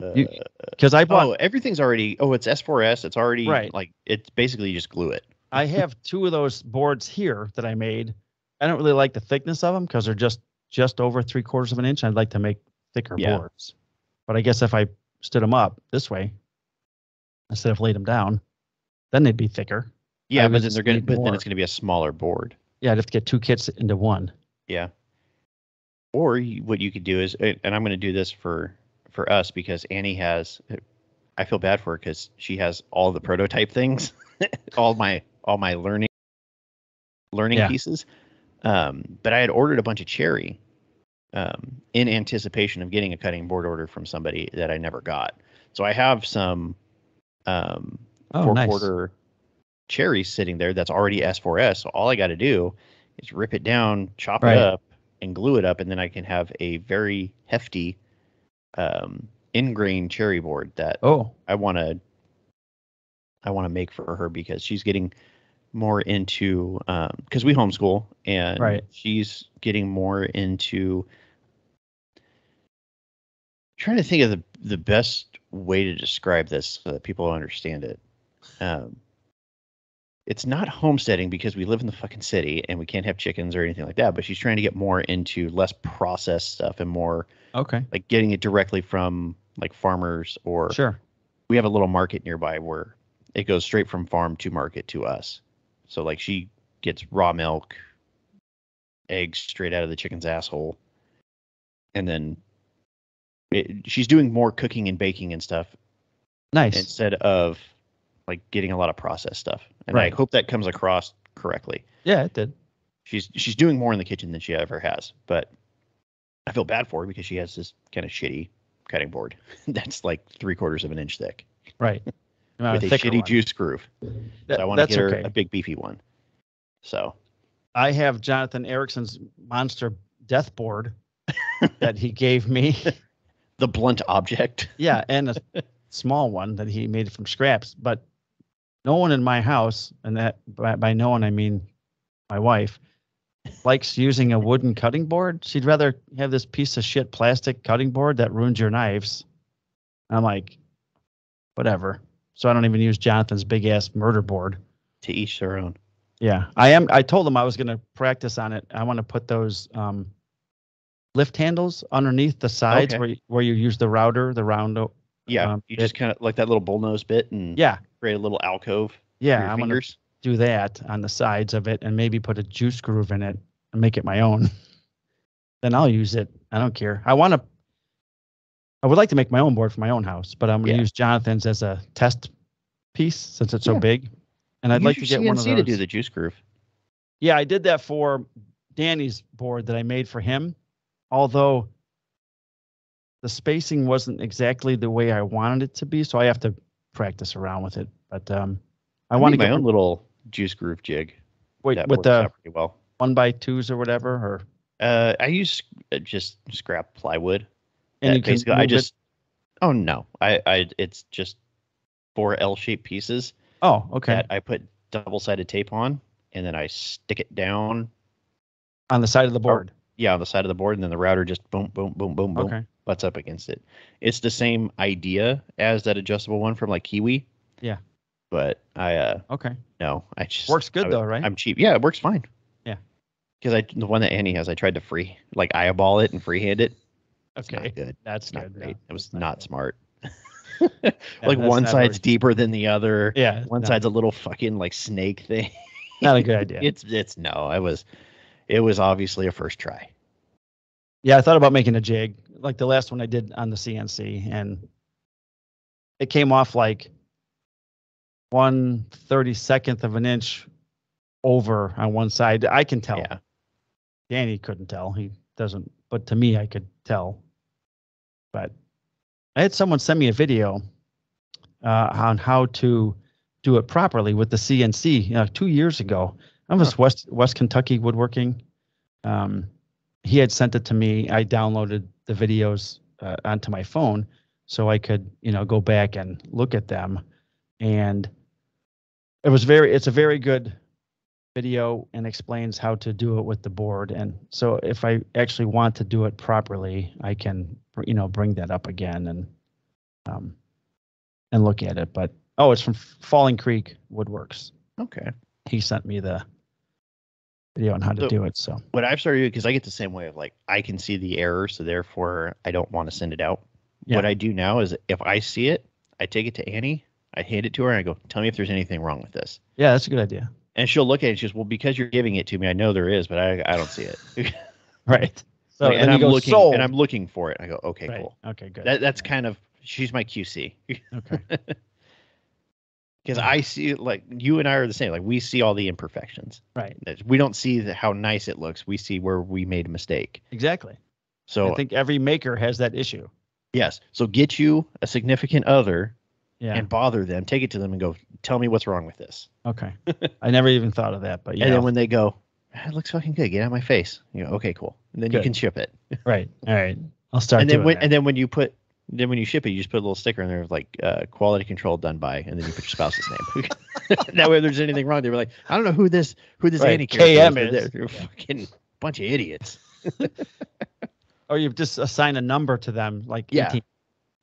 Speaker 1: Because I bought
Speaker 2: everything's already. Oh, it's S4S. It's already
Speaker 1: right.
Speaker 2: Like it's basically you just glue it.
Speaker 1: I have 2 of those boards here that I made. I don't really like the thickness of them because they're just over 3/4 of an inch. I'd like to make thicker boards. But I guess if I stood them up this way instead of laid them down, then they'd be thicker.
Speaker 2: Yeah, but then then it's gonna be a smaller board.
Speaker 1: Yeah, I'd have to get 2 kits into one.
Speaker 2: Yeah. Or what you could do is, and I'm going to do this for us because Annie has. I feel bad for her because she has all the prototype things, all my learning pieces. But I had ordered a bunch of cherry in anticipation of getting a cutting board order from somebody that I never got. So I have some 4/4 cherry sitting there that's already S4S. So all I got to do is rip it down, chop it up, and glue it up, and then I can have a very hefty ingrained cherry board that I want to make for her because she's getting more into because we homeschool and she's getting more into trying to think of the best way to describe this so that people understand it. It's not homesteading because we live in the fucking city and we can't have chickens or anything like that, but she's trying to get more into less processed stuff and more like getting it directly from like farmers or we have a little market nearby where it goes straight from farm to market to us. So like she gets raw milk, eggs straight out of the chicken's asshole. And then she's doing more cooking and baking and stuff.
Speaker 1: Nice.
Speaker 2: Instead of like getting a lot of processed stuff. And I hope that comes across correctly.
Speaker 1: Yeah, it did.
Speaker 2: She's doing more in the kitchen than she ever has, but I feel bad for her because she has this kind of shitty cutting board that's like 3/4 of an inch thick.
Speaker 1: Right.
Speaker 2: With a shitty juice groove. So I want to get her a big beefy one. So
Speaker 1: I have Jonathan Erickson's monster death board that he gave me.
Speaker 2: The blunt object.
Speaker 1: Yeah, and a small one that he made from scraps. But no one in my house, and that by no one I mean my wife, likes using a wooden cutting board. She'd rather have this piece of shit plastic cutting board that ruins your knives. I'm like, whatever. So I don't even use Jonathan's big ass murder board.
Speaker 2: To each their own.
Speaker 1: Yeah, I told him I was going to practice on it. I want to put those lift handles underneath the sides where you use the router, the round.
Speaker 2: Yeah, you just kind of like that little bullnose bit and create a little alcove.
Speaker 1: Yeah, I'm going to do that on the sides of it and maybe put a juice groove in it and make it my own. Then I'll use it. I don't care. I want to. I would like to make my own board for my own house, but I'm going to
Speaker 2: Yeah.
Speaker 1: use Jonathan's as a test piece since it's so
Speaker 2: Yeah.
Speaker 1: big. And I'd like to get one of
Speaker 2: CNC to do
Speaker 1: those.
Speaker 2: the juice groove.
Speaker 1: Yeah, I did that for Danny's board that I made for him, although the spacing wasn't exactly the way I wanted it to be, so I have to practice around with it. But I want to
Speaker 2: my
Speaker 1: get
Speaker 2: own little juice groove jig.
Speaker 1: wait
Speaker 2: That
Speaker 1: with
Speaker 2: works
Speaker 1: the
Speaker 2: out pretty well.
Speaker 1: 1x2s or whatever, or
Speaker 2: I use just scrap plywood.
Speaker 1: and you can
Speaker 2: basically
Speaker 1: move it.
Speaker 2: Oh no, I it's just 4 L-shaped pieces.
Speaker 1: Oh, okay.
Speaker 2: That I put double-sided tape on, and then I stick it down
Speaker 1: On the side of the board.
Speaker 2: Yeah, on the side of the board, and then the router just boom, boom, boom, boom, boom,
Speaker 1: Okay.
Speaker 2: butts up against it. It's the same idea as that adjustable one from like Kiwi.
Speaker 1: Yeah.
Speaker 2: But
Speaker 1: Okay.
Speaker 2: no, I just
Speaker 1: Works good though, right?
Speaker 2: I'm cheap. Yeah, it works fine.
Speaker 1: Yeah.
Speaker 2: Because the one that Annie has, I tried to eyeball it and freehand it. It's
Speaker 1: Okay.
Speaker 2: not good.
Speaker 1: That's
Speaker 2: Not
Speaker 1: good.
Speaker 2: great.
Speaker 1: No,
Speaker 2: it was
Speaker 1: that's
Speaker 2: not
Speaker 1: good.
Speaker 2: smart.
Speaker 1: Yeah,
Speaker 2: Like
Speaker 1: that's
Speaker 2: one
Speaker 1: not
Speaker 2: side's
Speaker 1: very-
Speaker 2: deeper than the other.
Speaker 1: Yeah.
Speaker 2: One side's a little fucking like snake thing.
Speaker 1: not a good idea.
Speaker 2: It's no. It was obviously a first try.
Speaker 1: Yeah, I thought about making a jig like the last one I did on the CNC, and it came off like 1/32 of an inch over on one side. I can tell.
Speaker 2: Yeah.
Speaker 1: Danny couldn't tell. He doesn't, but to me, I could tell. But I had someone send me a video on how to do it properly with the CNC 2 years ago. I was West Kentucky Woodworking. He had sent it to me. I downloaded the videos onto my phone so I could, go back and look at them. And it's a very good video and explains how to do it with the board. And so if I actually want to do it properly, I can, bring that up again and look at it. But it's from Falling Creek Woodworks.
Speaker 2: Okay.
Speaker 1: He sent me the video on how to do it. So
Speaker 2: what I've started doing, because I get the same way of like, I can see the error, so therefore I don't want to send it out.
Speaker 1: Yeah.
Speaker 2: What I do now is if I see it, I take it to Annie, I hand it to her, and I go, tell me if there's anything wrong with this.
Speaker 1: yeah, that's a good idea.
Speaker 2: And she'll look at it and she goes, well, because you're giving it to me, I know there is, but I don't see it.
Speaker 1: Right. So
Speaker 2: Like, and I'm looking for it. I go, okay,
Speaker 1: right.
Speaker 2: cool.
Speaker 1: Okay, good.
Speaker 2: That's kind of, she's my QC.
Speaker 1: Okay.
Speaker 2: Because I see, like, you and I are the same. Like, we see all the imperfections.
Speaker 1: Right.
Speaker 2: We don't see how nice it looks. We see where we made a mistake.
Speaker 1: Exactly.
Speaker 2: So
Speaker 1: I think every maker has that issue.
Speaker 2: yes. So get you a significant other
Speaker 1: Yeah.
Speaker 2: and bother them. Take it to them and go, tell me what's wrong with this.
Speaker 1: Okay. I never even thought of that, but yeah.
Speaker 2: And then when they go, it looks fucking good. Get out of my face. You go, okay, cool. And then you
Speaker 1: Good.
Speaker 2: can ship it.
Speaker 1: Right. All right. I'll start
Speaker 2: And then
Speaker 1: doing that.
Speaker 2: when you ship it, you just put a little sticker in there of like quality control done by, and then you put your spouse's name. That way, if there's anything wrong, they were like, I don't know who this
Speaker 1: Right,
Speaker 2: Annie
Speaker 1: KM
Speaker 2: character
Speaker 1: is.
Speaker 2: They're fucking bunch of idiots.
Speaker 1: Or you just assign a number to them, like
Speaker 2: Yeah.
Speaker 1: 18.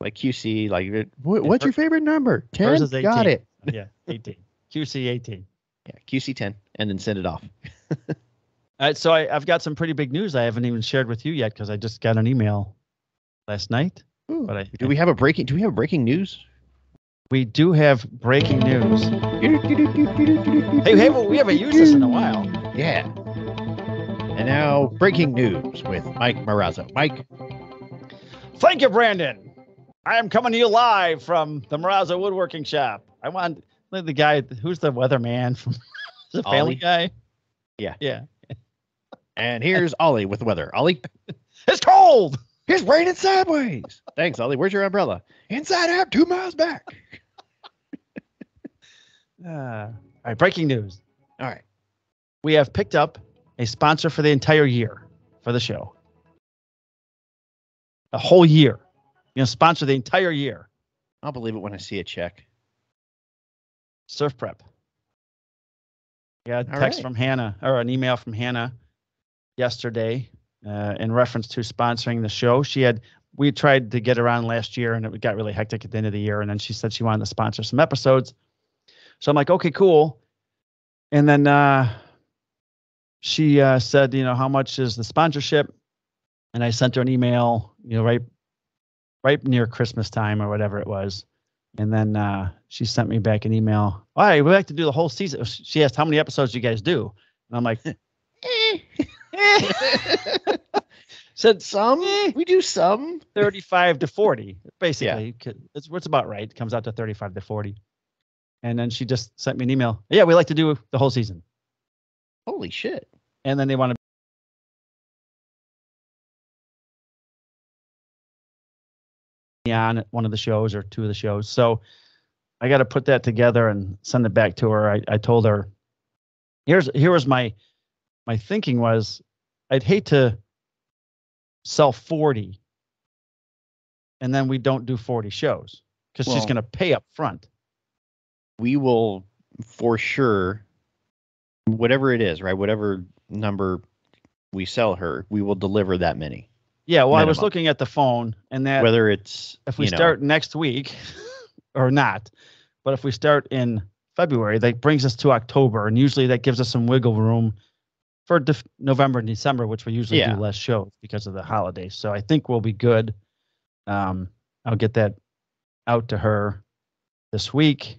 Speaker 2: Like QC, like what's your favorite number? 10.
Speaker 1: Hers is 18.
Speaker 2: Got it.
Speaker 1: Yeah, 18. QC 18.
Speaker 2: Yeah, QC 10, and then send it off.
Speaker 1: All right, so I've got some pretty big news I haven't even shared with you yet because I just got an email last night.
Speaker 2: Ooh.
Speaker 1: But
Speaker 2: Do we have breaking news?
Speaker 1: we do have breaking news. Hey, we haven't used this in a while.
Speaker 2: Yeah. And now breaking news with Mike Marrazzo. Mike.
Speaker 1: Thank you, Brandon. I am coming to you live from the Marrazzo Woodworking Shop. I want the guy who's the weatherman from the Family
Speaker 2: Ollie?
Speaker 1: Guy.
Speaker 2: Yeah.
Speaker 1: Yeah.
Speaker 2: And here's Ollie with the weather. Ollie.
Speaker 1: It's cold.
Speaker 2: It's raining sideways. Thanks, Ollie. Where's your umbrella? Inside out, 2 miles back.
Speaker 1: All right, breaking news.
Speaker 2: All right.
Speaker 1: We have picked up a sponsor for the entire year for the show. A whole year. Sponsor the entire year.
Speaker 2: I'll believe it when I see a check.
Speaker 1: Surf Prep. We got a
Speaker 2: All
Speaker 1: text
Speaker 2: right.
Speaker 1: from Hannah, or an email from Hannah yesterday in reference to sponsoring the show. We tried to get her on last year and it got really hectic at the end of the year. And then she said she wanted to sponsor some episodes. So I'm like, okay, cool. And then she said, how much is the sponsorship? And I sent her an email, right near Christmas time or whatever it was. And then she sent me back an email. All right, we like to do the whole season. She asked, how many episodes do you guys do? And I'm like, Said
Speaker 2: some. We do some.
Speaker 1: 35 to 40, basically. Yeah. It's about right. It comes out to 35 to 40. And then she just sent me an email. Yeah, we like to do the whole season.
Speaker 2: Holy shit.
Speaker 1: And then they want to be on one of the shows or two of the shows. So I got to put that together and send it back to her. I told her, here was my thinking was, I'd hate to sell 40 and then we don't do 40 shows because she's going to pay up front.
Speaker 2: We will for sure, whatever it is, right? Whatever number we sell her, we will deliver that many.
Speaker 1: Yeah. Well, minimum. I was looking at the phone and that
Speaker 2: whether it's,
Speaker 1: if we start next week or not, but if we start in February, that brings us to October. And usually that gives us some wiggle room for November and December, which we usually do less shows because of the holidays. So I think we'll be good. I'll get that out to her this week.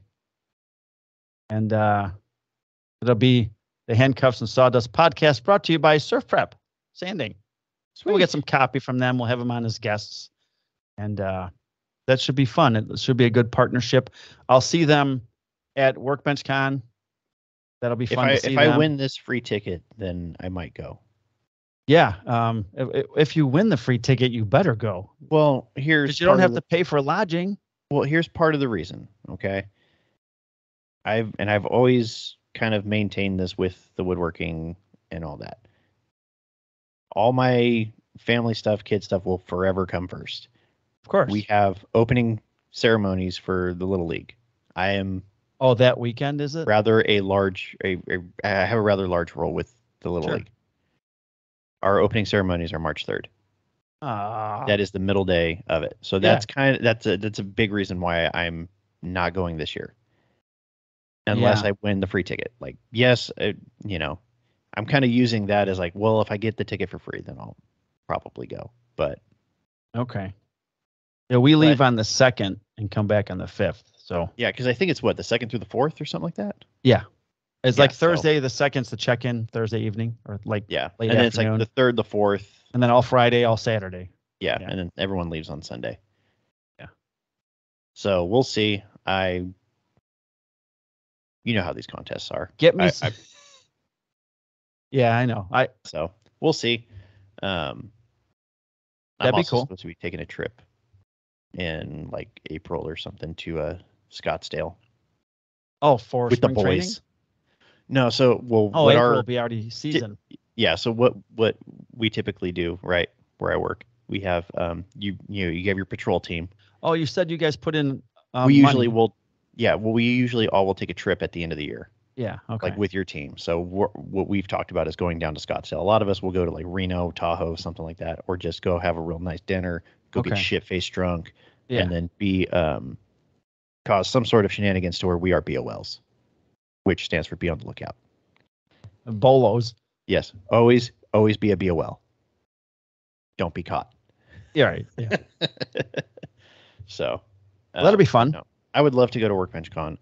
Speaker 1: And it'll be the Handcuffs and Sawdust podcast brought to you by Surf Prep Sanding. So we'll get some copy from them. We'll have them on as guests. And that should be fun. It should be a good partnership. I'll see them at Workbench Con. That'll be fun to see them.
Speaker 2: If I win this free ticket, then I might go.
Speaker 1: Yeah. If you win the free ticket, you better go.
Speaker 2: Well, here's
Speaker 1: you don't have to pay for lodging.
Speaker 2: Well, here's part of the reason. Okay. I've always kind of maintained this with the woodworking and all that. All my family stuff, kid stuff will forever come first.
Speaker 1: Of course.
Speaker 2: We have opening ceremonies for the Little League. I am.
Speaker 1: Oh, that weekend, is it?
Speaker 2: Rather a large, I have a rather large role with the Little League. Our opening ceremonies are March 3rd. That is the middle day of it. So that's that's a big reason why I'm not going this year. Unless I win the free ticket. Like, yes, I'm kind of using that as like, well, if I get the ticket for free, then I'll probably go. But
Speaker 1: okay. Yeah, we leave on the 2nd and come back on the 5th. So
Speaker 2: yeah, because I think it's the 2nd through the 4th or something like that.
Speaker 1: Yeah, it's like Thursday the 2nd's the check-in, Thursday evening, or like late
Speaker 2: and then
Speaker 1: afternoon.
Speaker 2: It's like the 3rd, the 4th,
Speaker 1: and then all Friday, all Saturday.
Speaker 2: Yeah, and then everyone leaves on Sunday.
Speaker 1: Yeah.
Speaker 2: So we'll see. You know how these contests are.
Speaker 1: Get me. Yeah, I know.
Speaker 2: So we'll see.
Speaker 1: That'd
Speaker 2: be
Speaker 1: cool.
Speaker 2: Supposed to be taking a trip in like April or something to Scottsdale.
Speaker 1: Oh, for
Speaker 2: with
Speaker 1: spring
Speaker 2: the boys.
Speaker 1: Training?
Speaker 2: No, so
Speaker 1: April will be already season.
Speaker 2: Yeah, so what we typically do, right, where I work, we have you have your patrol team.
Speaker 1: Oh, you said you guys put in.
Speaker 2: We usually will. Yeah, well, we usually all will take a trip at the end of the year.
Speaker 1: Yeah, okay.
Speaker 2: Like with your team. So what we've talked about is going down to Scottsdale. A lot of us will go to like Reno, Tahoe, something like that, or just go have a real nice dinner, go get shit-faced drunk, and then be cause some sort of shenanigans to where we are BOLs, which stands for be on the lookout.
Speaker 1: Bolos.
Speaker 2: Yes, always be a BOL. Don't be caught.
Speaker 1: Yeah, right. Yeah.
Speaker 2: So
Speaker 1: that'll be fun.
Speaker 2: No, I would love to go to Workbench Con,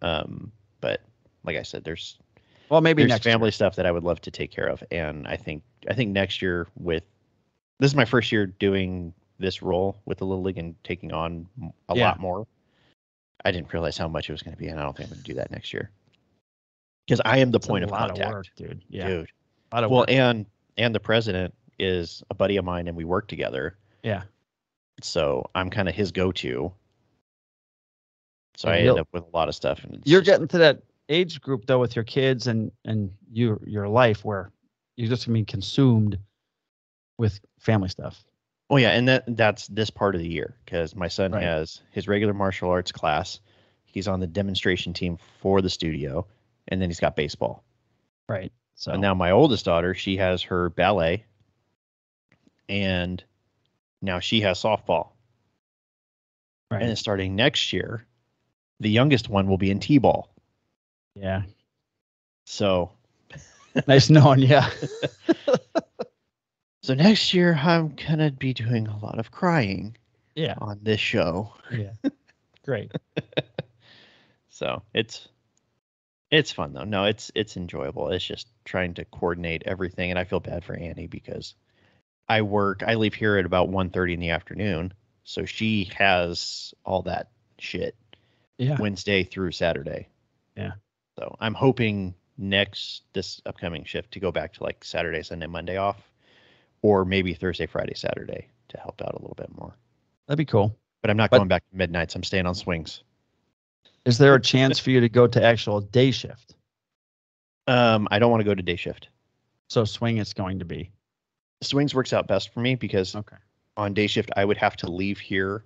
Speaker 2: but like I said, there's
Speaker 1: next
Speaker 2: family
Speaker 1: year.
Speaker 2: Stuff that I would love to take care of, and I think next year this is my first year doing this role with the Little League and taking on a lot more. I didn't realize how much it was going to be, and I don't think I'm going to do that next year because I am the point of contact,
Speaker 1: of work, dude. Yeah,
Speaker 2: dude.
Speaker 1: A lot of work.
Speaker 2: And the president is a buddy of mine, and we work together.
Speaker 1: Yeah.
Speaker 2: So I'm kind of his go-to. So I end up with a lot of stuff. And
Speaker 1: you're getting to that age group though with your kids and your life where you're just gonna be consumed with family stuff.
Speaker 2: Oh yeah, and that's this part of the year because my son has his regular martial arts class. He's on the demonstration team for the studio, and then he's got baseball.
Speaker 1: Right. So
Speaker 2: and now my oldest daughter, she has her ballet, and now she has softball. Right. And then starting next year, the youngest one will be in t-ball.
Speaker 1: Yeah.
Speaker 2: So
Speaker 1: nice knowing you.
Speaker 2: So next year I'm gonna be doing a lot of crying.
Speaker 1: Yeah.
Speaker 2: On this show.
Speaker 1: Yeah. Great.
Speaker 2: So it's fun though. No, it's enjoyable. It's just trying to coordinate everything, and I feel bad for Annie because I leave here at about 1:30 in the afternoon. So she has all that shit Wednesday through Saturday.
Speaker 1: Yeah.
Speaker 2: So I'm hoping this upcoming shift to go back to like Saturday, Sunday, Monday off, or maybe Thursday, Friday, Saturday to help out a little bit more.
Speaker 1: That'd be cool.
Speaker 2: But I'm not going back to midnights. I'm staying on swings.
Speaker 1: Is there a chance for you to go to actual day shift?
Speaker 2: I don't want to go to day shift.
Speaker 1: So swing is going to be.
Speaker 2: Swings works out best for me because on day shift I would have to leave here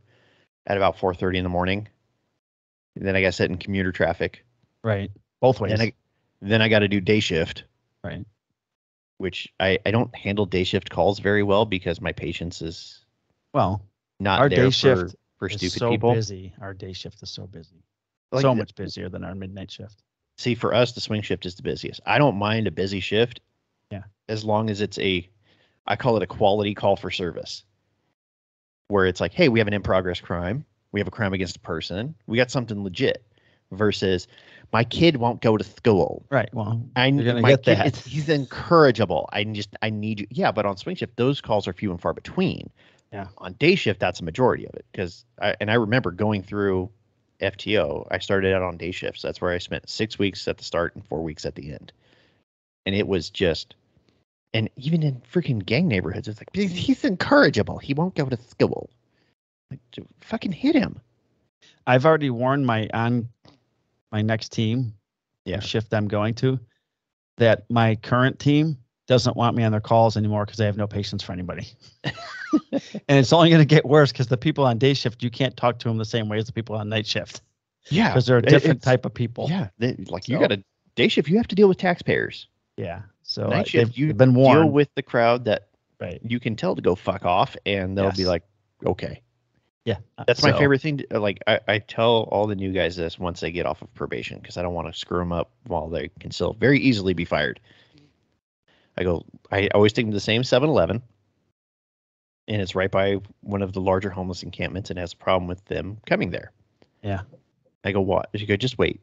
Speaker 2: at about 4:30 in the morning. And then I got to sit in commuter traffic.
Speaker 1: Right. Both ways.
Speaker 2: Then I got to do day shift.
Speaker 1: Right.
Speaker 2: Which I don't handle day shift calls very well because my patience is not
Speaker 1: our
Speaker 2: there
Speaker 1: day shift
Speaker 2: for
Speaker 1: is
Speaker 2: stupid
Speaker 1: so
Speaker 2: people.
Speaker 1: Busy. Our day shift is so busy.
Speaker 2: Like
Speaker 1: so much busier than our midnight shift.
Speaker 2: See, for us, the swing shift is the busiest. I don't mind a busy shift.
Speaker 1: Yeah.
Speaker 2: As long as it's I call it a quality call for service. Where it's like, hey, we have an in-progress crime. We have a crime against a person. We got something legit. Versus, my kid won't go to school.
Speaker 1: Right. Well,
Speaker 2: you're gonna get that. He's incorrigible. I need you. Yeah, but on swing shift, those calls are few and far between.
Speaker 1: Yeah.
Speaker 2: On day shift, that's a majority of it. Because I remember going through FTO. I started out on day shifts. That's where I spent 6 weeks at the start and 4 weeks at the end. And it was just, and even in freaking gang neighborhoods, it's like, he's incorrigible. He won't go to school. Like, fucking hit him.
Speaker 1: I've already warned my next team, shift I'm going to, that my current team doesn't want me on their calls anymore because they have no patience for anybody. And it's only going to get worse because the people on day shift, you can't talk to them the same way as the people on night shift.
Speaker 2: Yeah.
Speaker 1: Because they're a different type of people.
Speaker 2: Yeah. You got a day shift, you have to deal with taxpayers.
Speaker 1: Yeah. So
Speaker 2: night shift,
Speaker 1: you've been warned.
Speaker 2: Deal with the crowd that you can tell to go fuck off, and they'll be like, okay.
Speaker 1: Yeah.
Speaker 2: That's my favorite thing. I tell all the new guys this once they get off of probation because I don't want to screw them up while they can still very easily be fired. I always take them to the same 7-Eleven, and it's right by one of the larger homeless encampments and has a problem with them coming there.
Speaker 1: Yeah.
Speaker 2: I go, what? You go, just wait.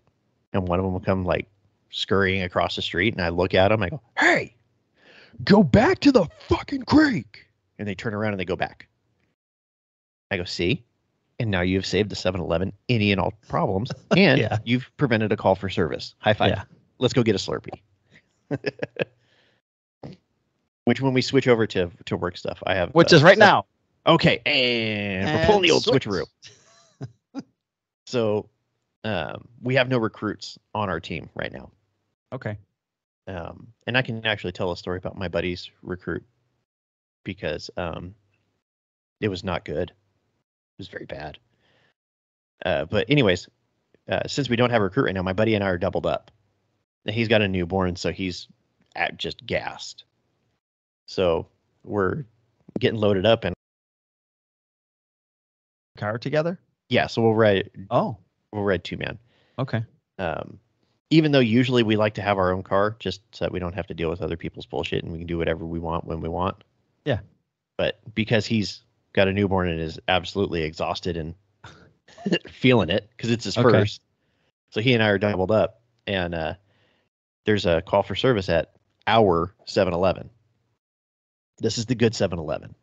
Speaker 2: And one of them will come like scurrying across the street, and I look at them. I go, hey, go back to the fucking creek. And they turn around and they go back. I go, see? And now you've saved the 7-Eleven any and all problems, and you've prevented a call for service. High five. Yeah. Let's go get a Slurpee. Which, when we switch over to work stuff, I have...
Speaker 1: Which is right now.
Speaker 2: Okay, and we're pulling the old switcheroo. So, we have no recruits on our team right now.
Speaker 1: Okay.
Speaker 2: And I can actually tell a story about my buddy's recruit because it was not good. It was very bad. But anyways, since we don't have a recruit right now, my buddy and I are doubled up. He's got a newborn, so he's just gassed. So we're getting loaded up and
Speaker 1: car together.
Speaker 2: Yeah, so we'll ride.
Speaker 1: Oh,
Speaker 2: we'll ride 2-man.
Speaker 1: Okay.
Speaker 2: Even though usually we like to have our own car, just so that we don't have to deal with other people's bullshit and we can do whatever we want when we want.
Speaker 1: Yeah.
Speaker 2: But because he's got a newborn and is absolutely exhausted and feeling it because it's his first, so he and I are doubled up, and there's a call for service at our 7-Eleven. This is the good 7-Eleven.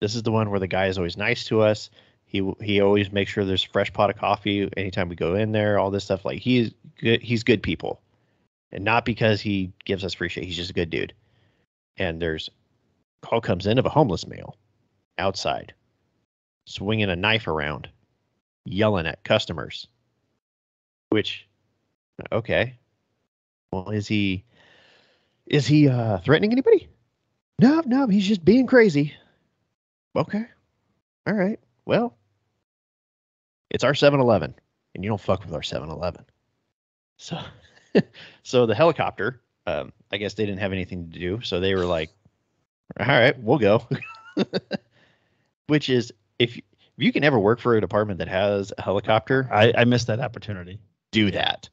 Speaker 2: This is the one where the guy is always nice to us. He always makes sure there's a fresh pot of coffee anytime we go in there. All this stuff, like he's good. He's good people, and not because he gives us free shit. He's just a good dude. And there's call comes in of a homeless male outside, swinging a knife around, yelling at customers. Which, okay, well, is he threatening anybody? No, he's just being crazy. Okay, all right, well, it's our 7-Eleven, and you don't fuck with our 7-Eleven. So the helicopter, I guess they didn't have anything to do, so they were like, all right, we'll go. Which is, if you can ever work for a department that has a helicopter,
Speaker 1: I missed that opportunity.
Speaker 2: Do that.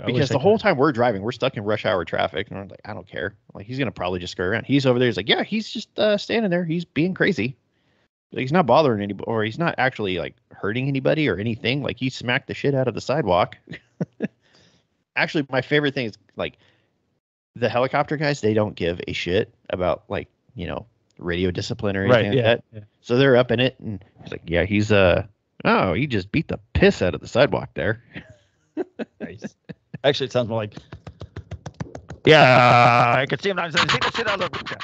Speaker 2: Because the whole time we're driving, we're stuck in rush hour traffic, and we're like, I don't care. Like, he's gonna probably just scurry around. He's over there. He's like, yeah, he's just standing there. He's being crazy. Like, he's not bothering anybody, or he's not actually like hurting anybody or anything. Like, he smacked the shit out of the sidewalk. Actually, my favorite thing is like the helicopter guys. They don't give a shit about, like, radio discipline or anything like that.
Speaker 1: Yeah.
Speaker 2: So they're up in it, and he's like, yeah, he's he just beat the piss out of the sidewalk there.
Speaker 1: Nice. Actually, it sounds more like, yeah, I can see him. I see the shit out of the.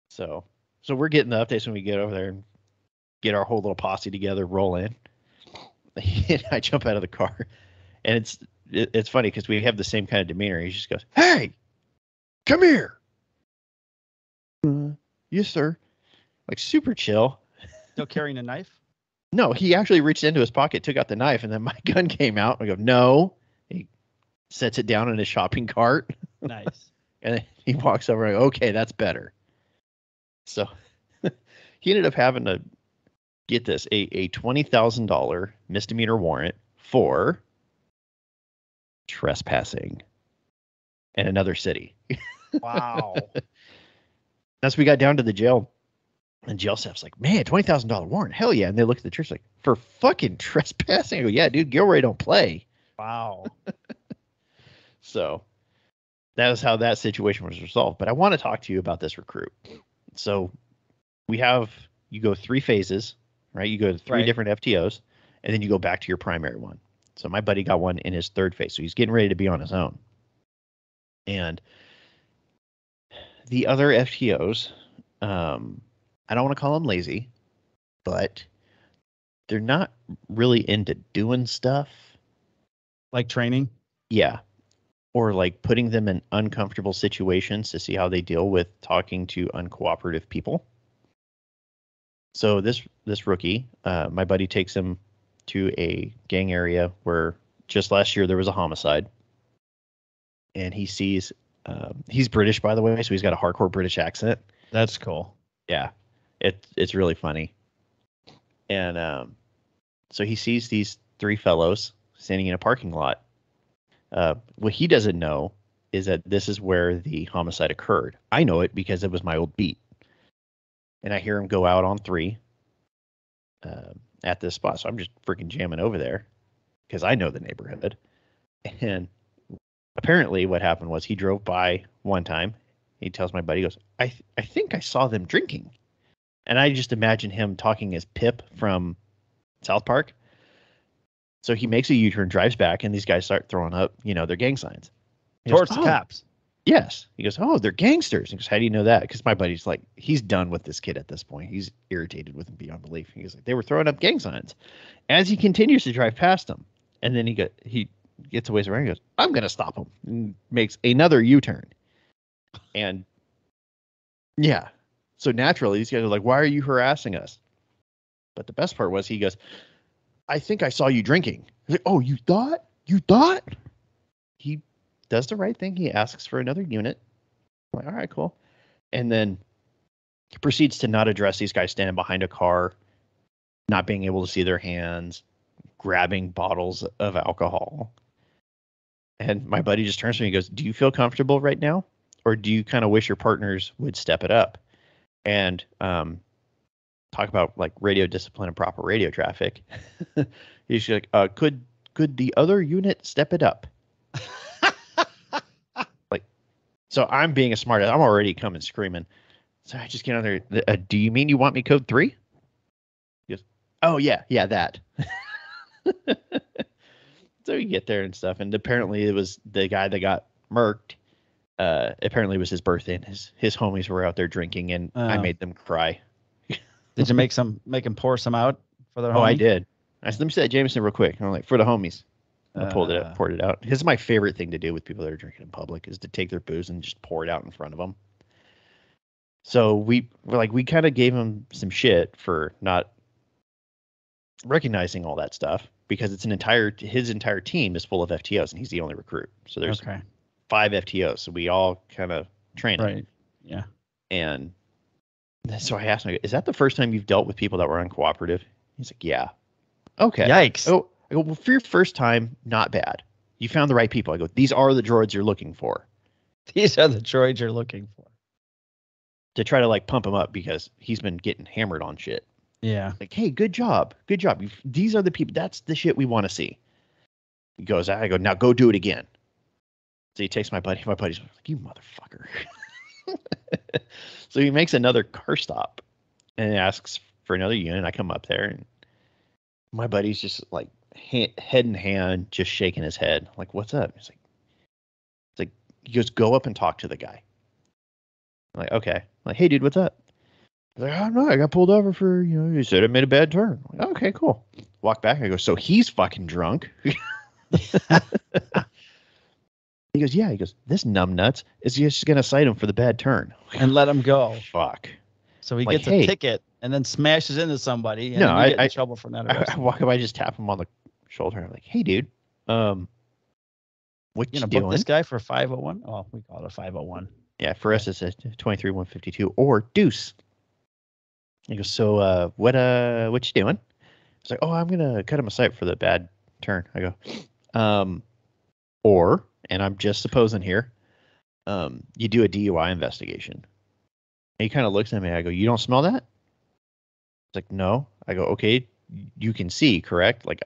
Speaker 2: So we're getting the updates when we get over there and get our whole little posse together, roll in. And I jump out of the car, and it's funny because we have the same kind of demeanor. He just goes, "Hey, come here." Yes, sir. Like super chill.
Speaker 1: Still carrying a knife?
Speaker 2: No, he actually reached into his pocket, took out the knife, and then my gun came out. I go, no. He sets it down in his shopping cart.
Speaker 1: Nice.
Speaker 2: And then he walks over and I go, okay, that's better. So he ended up having to get this, a $20,000 misdemeanor warrant for trespassing in another city.
Speaker 1: Wow.
Speaker 2: That's we got down to the jail. And jail staff's like, man, $20,000 warrant. Hell yeah. And they look at the church like, for fucking trespassing? I go, yeah, dude, Gilroy don't play.
Speaker 1: Wow.
Speaker 2: So that was how that situation was resolved. But I want to talk to you about this recruit. So you go 3 phases, right? You go to 3 different FTOs, and then you go back to your primary one. So my buddy got one in his 3rd phase. So he's getting ready to be on his own. And the other FTOs, I don't want to call them lazy, but they're not really into doing stuff.
Speaker 1: Like training?
Speaker 2: Yeah. Or like putting them in uncomfortable situations to see how they deal with talking to uncooperative people. So this rookie, my buddy takes him to a gang area where just last year there was a homicide. And he sees, he's British, by the way, so he's got a hardcore British accent.
Speaker 1: That's cool.
Speaker 2: Yeah. It's really funny. And so he sees these 3 fellows standing in a parking lot. What he doesn't know is that this is where the homicide occurred. I know it because it was my old beat. And I hear him go out on 3 at this spot. So I'm just freaking jamming over there because I know the neighborhood. And apparently what happened was he drove by one time. He tells my buddy, he goes, I think I saw them drinking. And I just imagine him talking as Pip from South Park. So he makes a U-turn, drives back, and these guys start throwing up, their gang signs.
Speaker 1: Towards the cops.
Speaker 2: Yes. He goes, oh, they're gangsters. He goes, how do you know that? Because my buddy's like, he's done with this kid at this point. He's irritated with him beyond belief. He goes, like, they were throwing up gang signs. As he continues to drive past them, and then he gets a ways around, he goes, I'm going to stop him. And makes another U-turn. And yeah. So naturally, these guys are like, why are you harassing us? But the best part was he goes, I think I saw you drinking. He's like, oh, you thought? You thought? He does the right thing. He asks for another unit. I'm like, all right, cool. And then he proceeds to not address these guys standing behind a car, not being able to see their hands, grabbing bottles of alcohol. And my buddy just turns to me and goes, do you feel comfortable right now? Or do you kind of wish your partners would step it up? And talk about like radio discipline and proper radio traffic. He's like, could the other unit step it up? Like, so I'm being a smart ass. I'm already coming screaming. So I just get on there. Do you mean you want me code 3? He goes, oh yeah, that. So we get there and stuff. And apparently it was the guy that got murked. Apparently it was his birthday and his homies were out there drinking and I made them cry.
Speaker 1: Did you make him pour some out for their homie?
Speaker 2: Oh, I did. I said, let me say that Jameson real quick. I'm like, for the homies. I pulled it up, poured it out. This is my favorite thing to do with people that are drinking in public is to take their booze and just pour it out in front of them. So we kind of gave him some shit for not recognizing all that stuff because it's his entire team is full of FTOs and he's the only recruit. So there's 5 FTOs. So we all kind of train him.
Speaker 1: Right. Yeah.
Speaker 2: And so I asked him, is that the first time you've dealt with people that were uncooperative? He's like, yeah. Okay.
Speaker 1: Yikes.
Speaker 2: Oh, I go, well, for your first time, not bad. You found the right people. I go, these are the droids you're looking for.
Speaker 1: These are the droids you're looking for.
Speaker 2: To try to like pump him up because he's been getting hammered on shit.
Speaker 1: Yeah.
Speaker 2: Like, hey, good job. Good job. These are the people. That's the shit we want to see. He goes, I go, now go do it again. So he takes my buddy. My buddy's like, you motherfucker. So he makes another car stop and asks for another unit. I come up there and my buddy's just like head in hand, just shaking his head. I'm like, what's up? It's like, he goes, go up and talk to the guy. I'm like, okay. I'm like, hey, dude, what's up? He's like, oh, no, I got pulled over for, you said I made a bad turn. I'm like, okay, cool. Walk back. I go, so he's fucking drunk. He goes, yeah. He goes, this numbnuts is just going to cite him for the bad turn.
Speaker 1: And let him go.
Speaker 2: Fuck.
Speaker 1: So he
Speaker 2: Like,
Speaker 1: gets a ticket and then smashes into somebody, and
Speaker 2: No,
Speaker 1: then you get in trouble for that arrest.
Speaker 2: I walk up, I just tap him on the shoulder. I'm like, hey, dude, what you
Speaker 1: book
Speaker 2: doing?
Speaker 1: this guy for 501? Oh, we call it a 501.
Speaker 2: Yeah, for us it's a 23-152 or deuce. He goes, so what you doing? It's like, oh, I'm gonna cut him a sight for the bad turn. I go, or, and I'm just supposing here, you do a DUI investigation. And he kind of looks at me. I go, you don't smell that? It's like, no. I go, okay, you can see, correct? Like,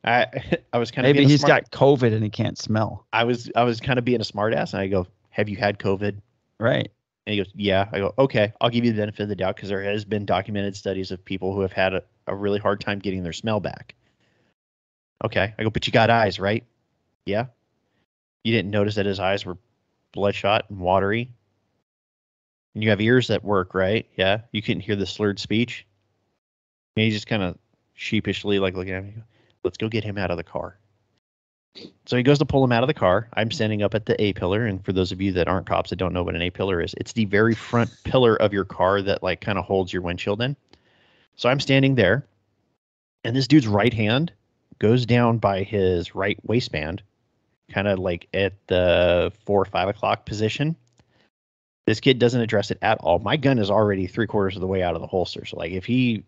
Speaker 2: I was kind of
Speaker 1: maybe he's got COVID and he can't smell.
Speaker 2: I was kind of being a smart ass, and I go, have you had COVID?
Speaker 1: Right.
Speaker 2: And he goes, yeah. I go, okay, I'll give you the benefit of the doubt because there has been documented studies of people who have had a really hard time getting their smell back. Okay. I go, but you got eyes, right? Yeah. You didn't notice that his eyes were bloodshot and watery? And you have ears that work, right? Yeah. You couldn't hear the slurred speech? And he just kind of sheepishly like looking at me. Let's go get him out of the car. So he goes to pull him out of the car. I'm standing up at the A-pillar. And for those of you that aren't cops that don't know what an A-pillar is, it's the very front pillar of your car that like kind of holds your windshield in. So I'm standing there. And this dude's right hand goes down by his right waistband, kind of like at the 4 or 5 o'clock position. This kid doesn't address it at all. My gun is already 3/4 of the way out of the holster. So like if he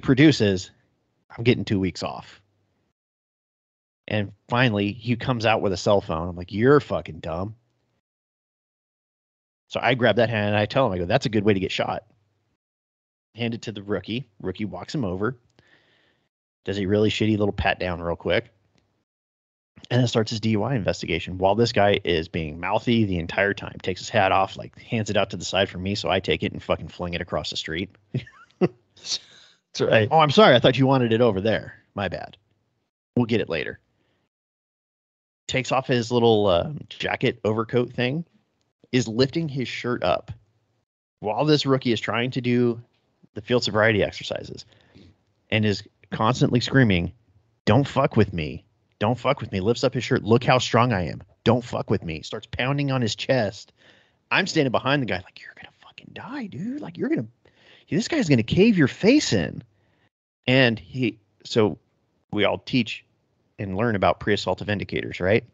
Speaker 2: produces, I'm getting 2 weeks off. And finally, he comes out with a cell phone. I'm like, you're fucking dumb. So I grab that hand and I tell him, I go, that's a good way to get shot. Hand it to the rookie. Rookie walks him over. Does a really shitty little pat down real quick. And then starts his DUI investigation while this guy is being mouthy the entire time. Takes his hat off, like hands it out to the side for me. So I take it and fucking fling it across the street.
Speaker 1: That's right.
Speaker 2: Oh, I'm sorry. I thought you wanted it over there. My bad. We'll get it later. Takes off his little jacket overcoat thing, is lifting his shirt up while this rookie is trying to do the field sobriety exercises and is constantly screaming, don't fuck with me. Don't fuck with me. Lifts up his shirt. Look how strong I am. Don't fuck with me. Starts pounding on his chest. I'm standing behind the guy like, you're going to fucking die, dude. Like this guy's going to cave your face in. And so we all teach and learn about pre-assaultive indicators, right?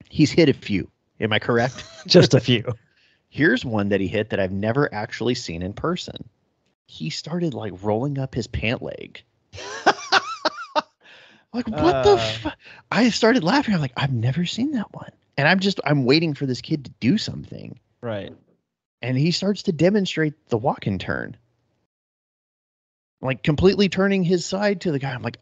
Speaker 2: He's hit a few. Am I correct?
Speaker 1: Just a few.
Speaker 2: Here's one that he hit that I've never actually seen in person. He started like rolling up his pant leg. Like, what the fuck? I started laughing. I'm like, I've never seen that one. And I'm waiting for this kid to do something.
Speaker 1: Right.
Speaker 2: And he starts to demonstrate the walk and turn. Like completely turning his side to the guy. I'm like,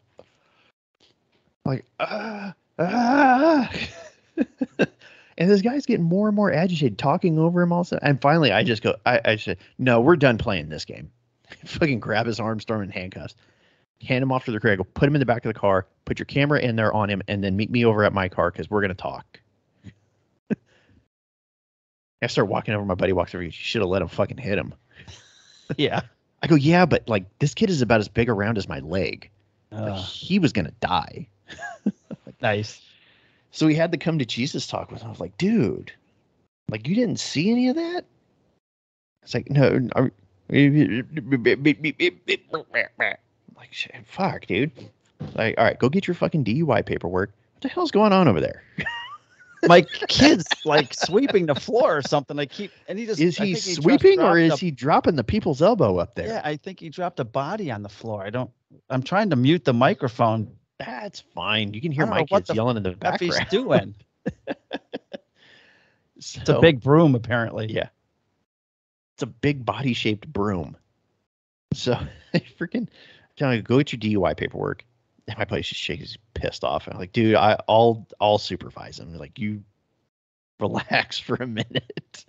Speaker 2: and this guy's getting more and more agitated, talking over him also. And finally, I just go, I said, no, we're done playing this game. Fucking grab his arms, throw him in handcuffs, hand him off to the crib, go put him in the back of the car, put your camera in there on him, and then meet me over at my car because we're going to talk. I start walking over. My buddy walks over. You should have let him fucking hit him.
Speaker 1: Yeah.
Speaker 2: I go, yeah, but like this kid is about as big around as my leg. Like, he was going to die.
Speaker 1: Nice.
Speaker 2: So we had the come to Jesus talk with him. I was like, dude, like you didn't see any of that? It's like, no. Like, fuck, dude. Like, all right, go get your fucking DUI paperwork. What the hell's going on over there?
Speaker 1: My kid's like sweeping the floor or something.
Speaker 2: Is he sweeping or is he dropping the people's elbow up there?
Speaker 1: Yeah, I think he dropped a body on the floor. I'm trying to mute the microphone.
Speaker 2: That's fine. You can hear my kids yelling in the background.
Speaker 1: He's doing. It's a big broom, apparently.
Speaker 2: Yeah. It's a big body shaped broom. So I freaking tell him, go get your DUI paperwork. And my buddy just shakes, he's pissed off. I'm like, dude, I'll supervise him. Like, you relax for a minute.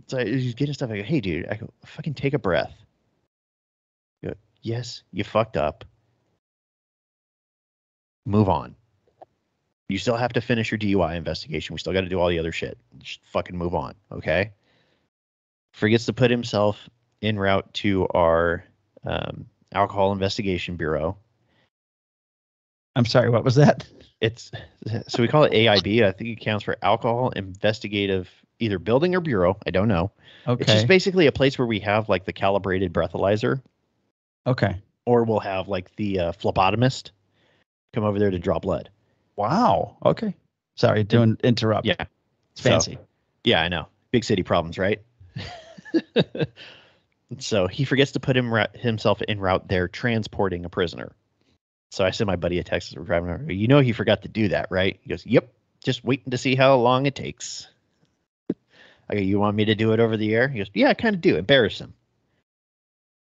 Speaker 2: So he's getting stuff. I go, hey, dude, I go, fucking take a breath. I go, yes, you fucked up. Move on. You still have to finish your DUI investigation. We still got to do all the other shit. Just fucking move on, okay? Forgets to put himself en route to our alcohol investigation bureau.
Speaker 1: I'm sorry, what was that?
Speaker 2: So we call it AIB. I think it counts for Alcohol Investigative, either building or bureau. I don't know.
Speaker 1: Okay.
Speaker 2: It's just basically a place where we have like the calibrated breathalyzer.
Speaker 1: Okay.
Speaker 2: Or we'll have like the phlebotomist come over there to draw blood.
Speaker 1: Wow. Okay. Sorry, interrupt.
Speaker 2: Yeah.
Speaker 1: It's fancy.
Speaker 2: So, yeah, I know. Big city problems, right? So he forgets to put himself en route there transporting a prisoner. So I sent my buddy a text as we're driving over. You know he forgot to do that, right? He goes, yep. Just waiting to see how long it takes. I go, you want me to do it over the air? He goes, yeah, I kind of do. Embarrass him.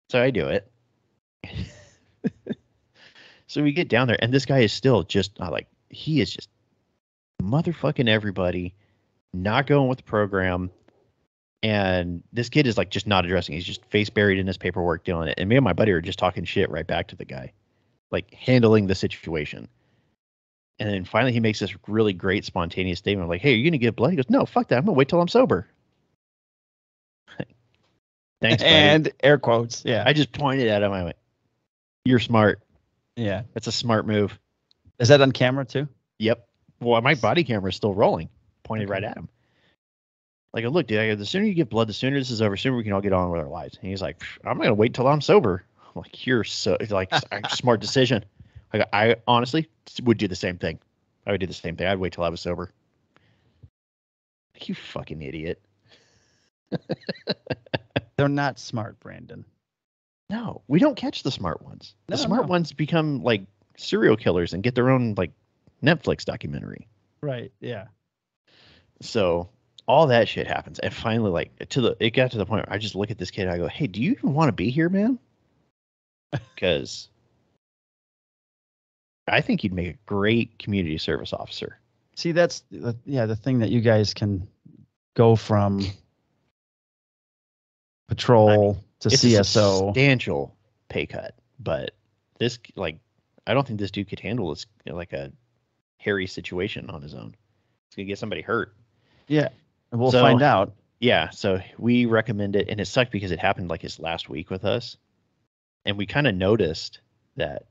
Speaker 2: So I do it. So we get down there, and this guy is still just he is just motherfucking everybody, not going with the program. And this kid is like just not addressing. He's just face buried in his paperwork doing it. And me and my buddy are just talking shit right back to the guy, like handling the situation. And then finally he makes this really great spontaneous statement like, hey, are you going to give blood? He goes, no, fuck that. I'm going to wait till I'm sober. Thanks, buddy.
Speaker 1: And air quotes. Yeah.
Speaker 2: I just pointed at him. I went, you're smart.
Speaker 1: Yeah.
Speaker 2: That's a smart move.
Speaker 1: Is that on camera too?
Speaker 2: Yep. Well, my body camera is still rolling. Pointed right at him. Like, look, dude, the sooner you get blood, the sooner this is over, sooner we can all get on with our lives. And he's like, I'm going to wait till I'm sober. I'm like, you're so, like, smart decision. Like, I honestly would do the same thing. I would do the same thing. I'd wait till I was sober. Like, you fucking idiot.
Speaker 1: They're not smart, Brandon.
Speaker 2: No, we don't catch the smart ones. The smart
Speaker 1: No.
Speaker 2: ones become like serial killers and get their own like Netflix documentary.
Speaker 1: Right. Yeah.
Speaker 2: So all that shit happens. And finally, like it got to the point where I just look at this kid and I go, hey, do you even want to be here, man? Because I think you'd make a great community service officer.
Speaker 1: See, that's the thing that you guys can go from patrol to
Speaker 2: it's
Speaker 1: CSO.
Speaker 2: A substantial pay cut, but this, like, I don't think this dude could handle this, like a hairy situation on his own. It's gonna get somebody hurt.
Speaker 1: Yeah, we'll find out.
Speaker 2: Yeah, so we recommend it, and it sucked because it happened like his last week with us, and we kind of noticed that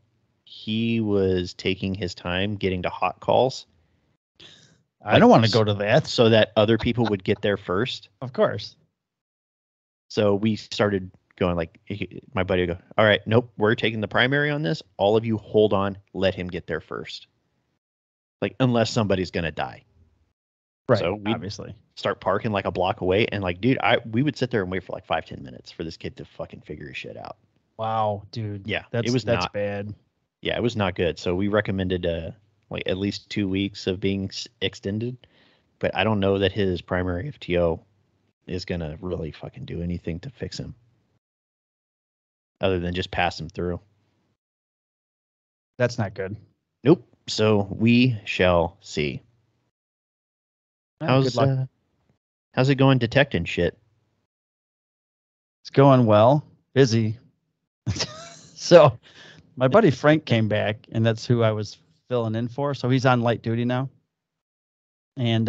Speaker 2: he was taking his time getting to hot calls.
Speaker 1: I don't want to go to that.
Speaker 2: So that other people would get there first.
Speaker 1: Of course.
Speaker 2: So we started going like, my buddy would go, all right, nope, we're taking the primary on this. All of you hold on, let him get there first. Like, unless somebody's going to die.
Speaker 1: Right,
Speaker 2: so we
Speaker 1: obviously
Speaker 2: start parking like a block away. And like, dude, we would sit there and wait for like 5-10 minutes for this kid to fucking figure his shit out.
Speaker 1: Wow, dude.
Speaker 2: Yeah,
Speaker 1: that's bad.
Speaker 2: Yeah, it was not good. So we recommended like at least 2 weeks of being extended. But I don't know that his primary FTO is going to really fucking do anything to fix him. Other than just pass him through.
Speaker 1: That's not good.
Speaker 2: Nope. So we shall see. How's it going detecting shit?
Speaker 1: It's going well. Busy. So my buddy Frank came back, and that's who I was filling in for. So he's on light duty now. And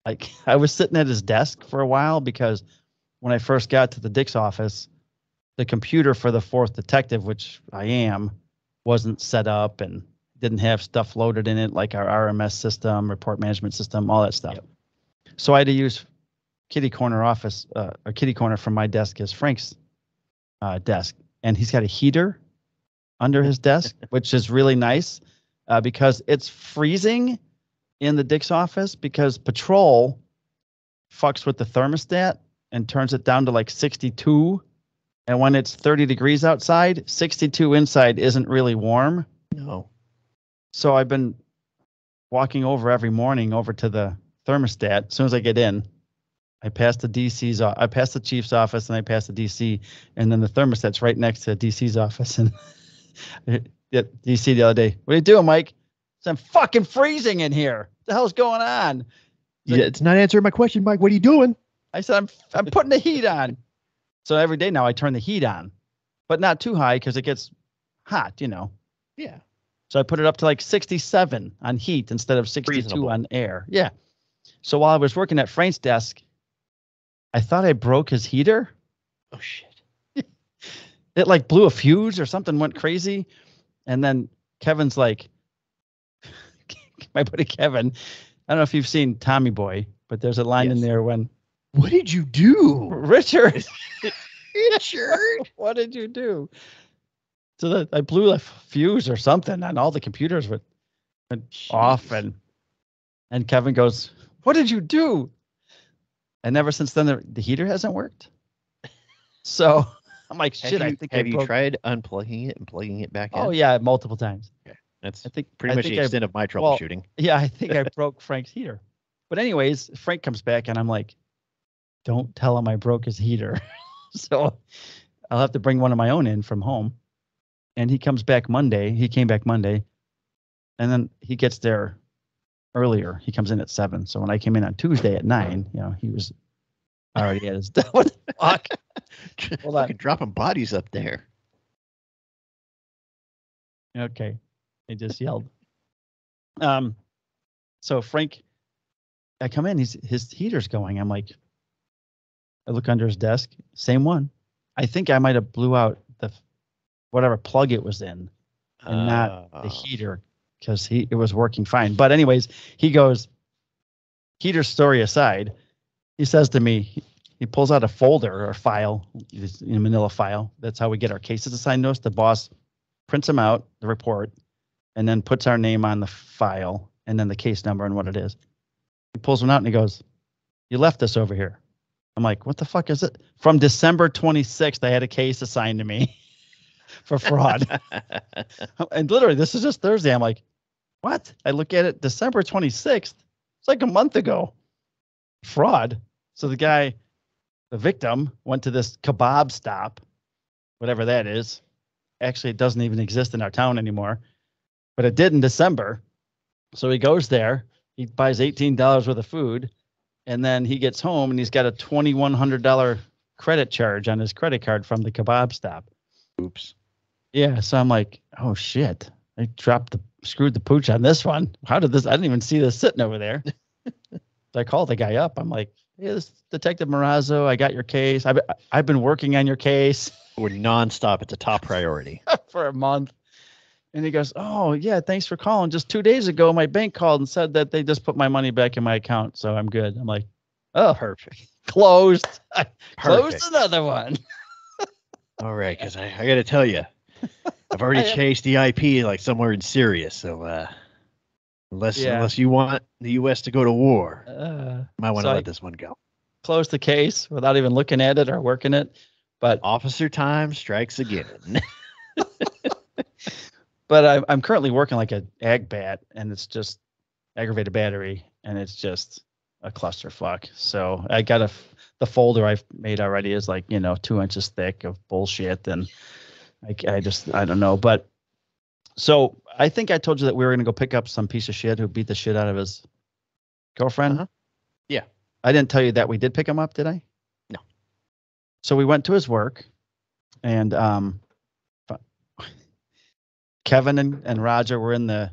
Speaker 1: like I was sitting at his desk for a while because when I first got to the Dick's office, the computer for the fourth detective, which I am, wasn't set up and didn't have stuff loaded in it like our RMS system, report management system, all that stuff. Yep. So I had to use kitty corner from my desk as Frank's desk. And he's got a heater under his desk, which is really nice because it's freezing in the Dick's office because patrol fucks with the thermostat and turns it down to like 62. And when it's 30 degrees outside, 62 inside isn't really warm.
Speaker 2: No.
Speaker 1: So I've been walking over every morning over to the thermostat. As soon as I get in, I pass the chief's office and I pass the DC, and then the thermostat's right next to DC's office. And DC the other day, what are you doing, Mike? I'm fucking freezing in here. What the hell's going on?
Speaker 2: Yeah, it's not answering my question, Mike. What are you doing?
Speaker 1: I said, I'm putting the heat on. So every day now I turn the heat on, but not too high because it gets hot,
Speaker 2: Yeah.
Speaker 1: So I put it up to like 67 on heat instead of 62
Speaker 2: Reasonable.
Speaker 1: on air. Yeah. So while I was working at Frank's desk, I thought I broke his heater.
Speaker 2: Oh, shit.
Speaker 1: It like blew a fuse or something went crazy. And then Kevin's like, my buddy Kevin, I don't know if you've seen Tommy Boy, but there's a line in there when,
Speaker 2: what did you do?
Speaker 1: Richard,
Speaker 2: Richard,
Speaker 1: what did you do? So that I blew a fuse or something and all the computers went off and Kevin goes, what did you do? And ever since then, the heater hasn't worked. So I'm like, shit,
Speaker 2: have you tried unplugging it and plugging it back in?
Speaker 1: Oh, yeah, multiple times.
Speaker 2: Okay. That's pretty much the extent of my troubleshooting.
Speaker 1: Yeah, I think I broke Frank's heater. But anyways, Frank comes back and I'm like, don't tell him I broke his heater. So I'll have to bring one of my own in from home. And he comes back Monday. He came back Monday. And then he gets there earlier. He comes in at 7. So when I came in on Tuesday at 9, he was already at his what the fuck?
Speaker 2: Hold on. Dropping bodies up there.
Speaker 1: Okay. They just yelled. So Frank, I come in, his heater's going. I'm like, I look under his desk, same one. I think I might have blew out the whatever plug it was in and not the heater because it was working fine. But anyways, he goes, heater story aside, he says to me, he pulls out a folder or file, a manila file. That's how we get our cases assigned to us. The boss prints them out, the report, and then puts our name on the file and then the case number and what it is. He pulls one out and he goes, you left this over here. I'm like, what the fuck is it? From December 26th, I had a case assigned to me for fraud. And literally, this is just Thursday. I'm like, what? I look at it, December 26th. It's like a month ago. Fraud. So the victim, went to this kebab stop, whatever that is. Actually, it doesn't even exist in our town anymore. But it did in December. So he goes there. He buys $18 worth of food. And then he gets home and he's got a $2,100 credit charge on his credit card from the kebab stop.
Speaker 2: Oops.
Speaker 1: Yeah. So I'm like, oh shit. I screwed the pooch on this one. How did this? I didn't even see this sitting over there. So I called the guy up. I'm like, hey, this is Detective Marrazzo. I got your case. I've been working on your case.
Speaker 2: We're nonstop. It's a top priority.
Speaker 1: For a month. And he goes, oh, yeah, thanks for calling. Just 2 days ago, my bank called and said that they just put my money back in my account. So I'm good. I'm like, oh,
Speaker 2: perfect.
Speaker 1: Closed. Closed another one.
Speaker 2: All right, because I got to tell you, I've already chased the IP like somewhere in Syria. So unless you want the U.S. to go to war, might want to let this one go.
Speaker 1: Close the case without even looking at it or working it. But
Speaker 2: officer time strikes again.
Speaker 1: But I'm currently working like an ag bat, and it's just aggravated battery, and it's just a clusterfuck. So I got the folder I've made already is like 2 inches thick of bullshit, and I don't know. But so I think I told you that we were gonna go pick up some piece of shit who beat the shit out of his girlfriend.
Speaker 2: Uh-huh. Yeah,
Speaker 1: I didn't tell you that we did pick him up, did I?
Speaker 2: No.
Speaker 1: So we went to his work, and Kevin and Roger were in the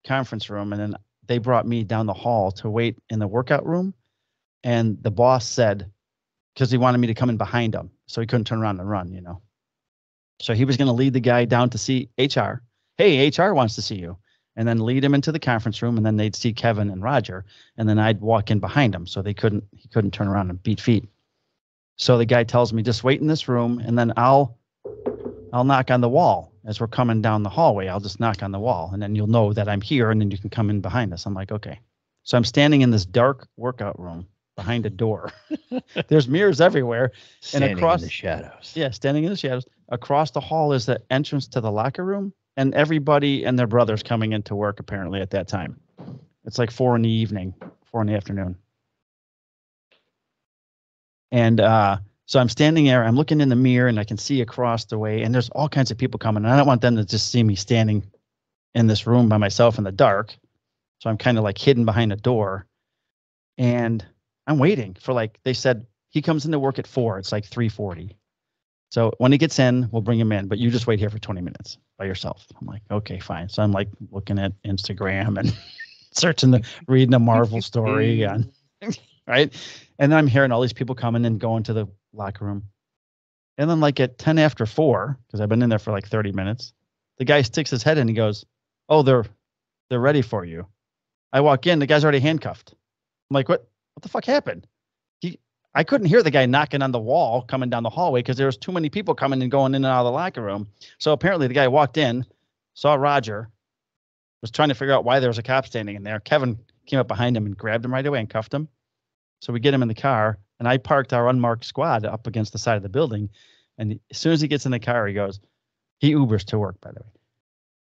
Speaker 1: conference room, and then they brought me down the hall to wait in the workout room. And the boss said, because he wanted me to come in behind him, so he couldn't turn around and run, So he was going to lead the guy down to see HR. Hey, HR wants to see you. And then lead him into the conference room, and then they'd see Kevin and Roger, and then I'd walk in behind him, so he couldn't turn around and beat feet. So the guy tells me, just wait in this room, and then I'll knock on the wall. As we're coming down the hallway, I'll just knock on the wall, and then you'll know that I'm here, and then you can come in behind us. I'm like, okay. So I'm standing in this dark workout room behind a door. There's mirrors everywhere.
Speaker 2: Standing in the shadows.
Speaker 1: Yeah, standing in the shadows. Across the hall is the entrance to the locker room, and everybody and their brothers coming into work apparently at that time. It's like 4 in the afternoon. And so I'm standing there, I'm looking in the mirror, and I can see across the way, and there's all kinds of people coming. And I don't want them to just see me standing in this room by myself in the dark. So I'm kind of like hidden behind a door. And I'm waiting for they said he comes into work at 4. It's like 3:40. So when he gets in, we'll bring him in, but you just wait here for 20 minutes by yourself. I'm like, okay, fine. So I'm like looking at Instagram and reading a Marvel story on, right? And then I'm hearing all these people coming and going to the locker room. And then at 10 after 4, because I've been in there for 30 minutes, the guy sticks his head in and he goes, oh, they're ready for you. I walk in, the guy's already handcuffed. I'm like, what the fuck happened? I couldn't hear the guy knocking on the wall coming down the hallway because there was too many people coming and going in and out of the locker room. So apparently the guy walked in, saw Roger, was trying to figure out why there was a cop standing in there. Kevin came up behind him and grabbed him right away and cuffed him. So we get him in the car, and I parked our unmarked squad up against the side of the building. And as soon as he gets in the car, he Ubers to work, by the way.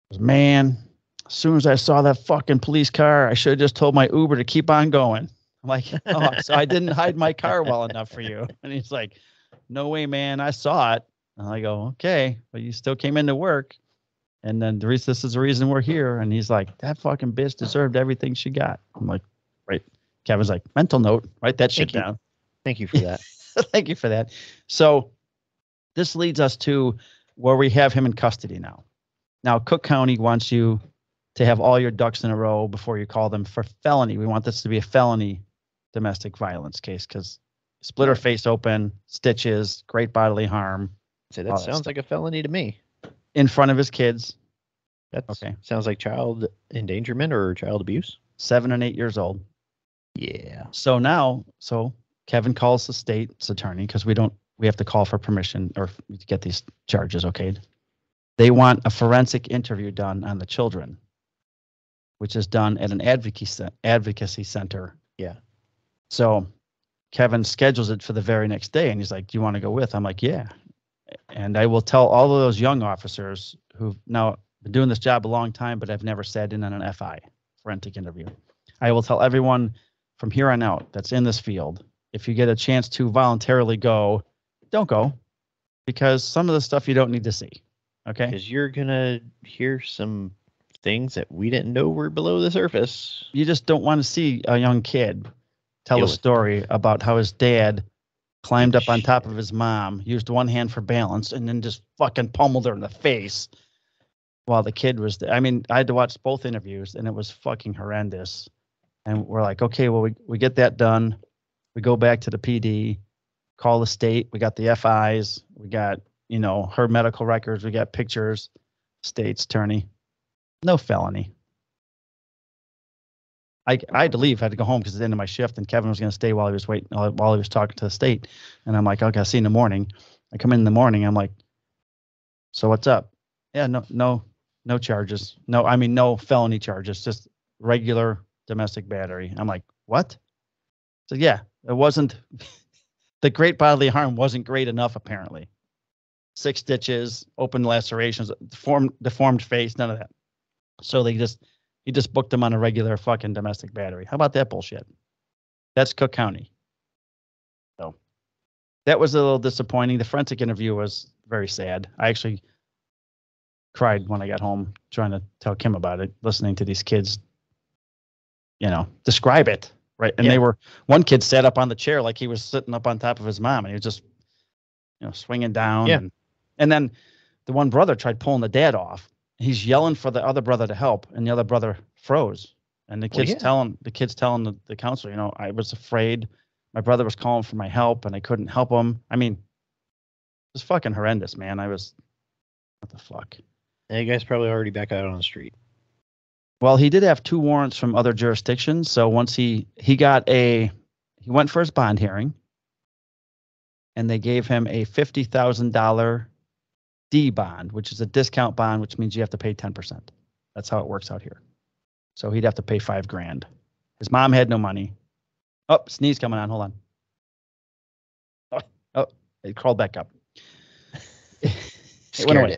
Speaker 1: He goes, man, as soon as I saw that fucking police car, I should have just told my Uber to keep on going. I'm like, oh, so I didn't hide my car well enough for you. And he's like, no way, man. I saw it. And I go, okay, but you still came into work. And then this is the reason we're here. And he's like, that fucking bitch deserved everything she got. I'm like, right. Kevin's like, mental note, write that shit down.
Speaker 2: Thank you for that.
Speaker 1: Thank you for that. So this leads us to where we have him in custody now. Now, Cook County wants you to have all your ducks in a row before you call them for felony. We want this to be a felony domestic violence case because split her face open, stitches, great bodily harm.
Speaker 2: Say that sounds like a felony to me.
Speaker 1: In front of his kids.
Speaker 2: That's okay. Sounds like child endangerment or child abuse.
Speaker 1: 7 and 8 years old.
Speaker 2: Yeah.
Speaker 1: So Kevin calls the state's attorney because we have to call for permission or to get these charges okayed. They want a forensic interview done on the children, which is done at an advocacy center.
Speaker 2: Yeah.
Speaker 1: So Kevin schedules it for the very next day, and he's like, do you want to go with? I'm like, yeah. And I will tell all of those young officers who've now been doing this job a long time, but I've never sat in on an FI, forensic interview. I will tell everyone from here on out that's in this field, if you get a chance to voluntarily go, don't go, because some of the stuff you don't need to see. Okay?
Speaker 2: Because you're going to hear some things that we didn't know were below the surface.
Speaker 1: You just don't want to see a young kid tell a story about how his dad climbed up on top of his mom, used one hand for balance, and then just fucking pummeled her in the face while the kid was there. I mean, I had to watch both interviews, and it was fucking horrendous. And we're like, okay, well, we get that done. We go back to the PD, call the state. We got the FIs. We got, her medical records. We got pictures. State's attorney. No felony. I had to leave. I had to go home because it's the end of my shift, and Kevin was going to stay while he was waiting, while he was talking to the state. And I'm like, okay, I'll see you in the morning. I come in the morning. I'm like, so what's up? Yeah, no charges. No felony charges, just regular domestic battery. I'm like, what? So yeah, it wasn't, the great bodily harm wasn't great enough, apparently. 6 stitches, open lacerations, deformed face, none of that. So he just booked him on a regular fucking domestic battery. How about that bullshit? That's Cook County. So that was a little disappointing. The forensic interview was very sad. I actually cried when I got home trying to tell Kim about it, listening to these kids, describe it. Right. And one kid sat up on the chair like he was sitting up on top of his mom, and he was just, swinging down.
Speaker 2: Yeah.
Speaker 1: And then the one brother tried pulling the dad off. He's yelling for the other brother to help, and the other brother froze. And the kid's telling the counselor, I was afraid. My brother was calling for my help, and I couldn't help him. I mean, it was fucking horrendous, man. What the fuck?
Speaker 2: That guy's probably already back out on the street.
Speaker 1: Well, he did have 2 warrants from other jurisdictions. So once he went for his bond hearing, and they gave him a $50,000 D bond, which is a discount bond, which means you have to pay 10%. That's how it works out here. So he'd have to pay $5,000. His mom had no money. Oh, sneeze coming on. Hold on. Oh, it crawled back up. It went away.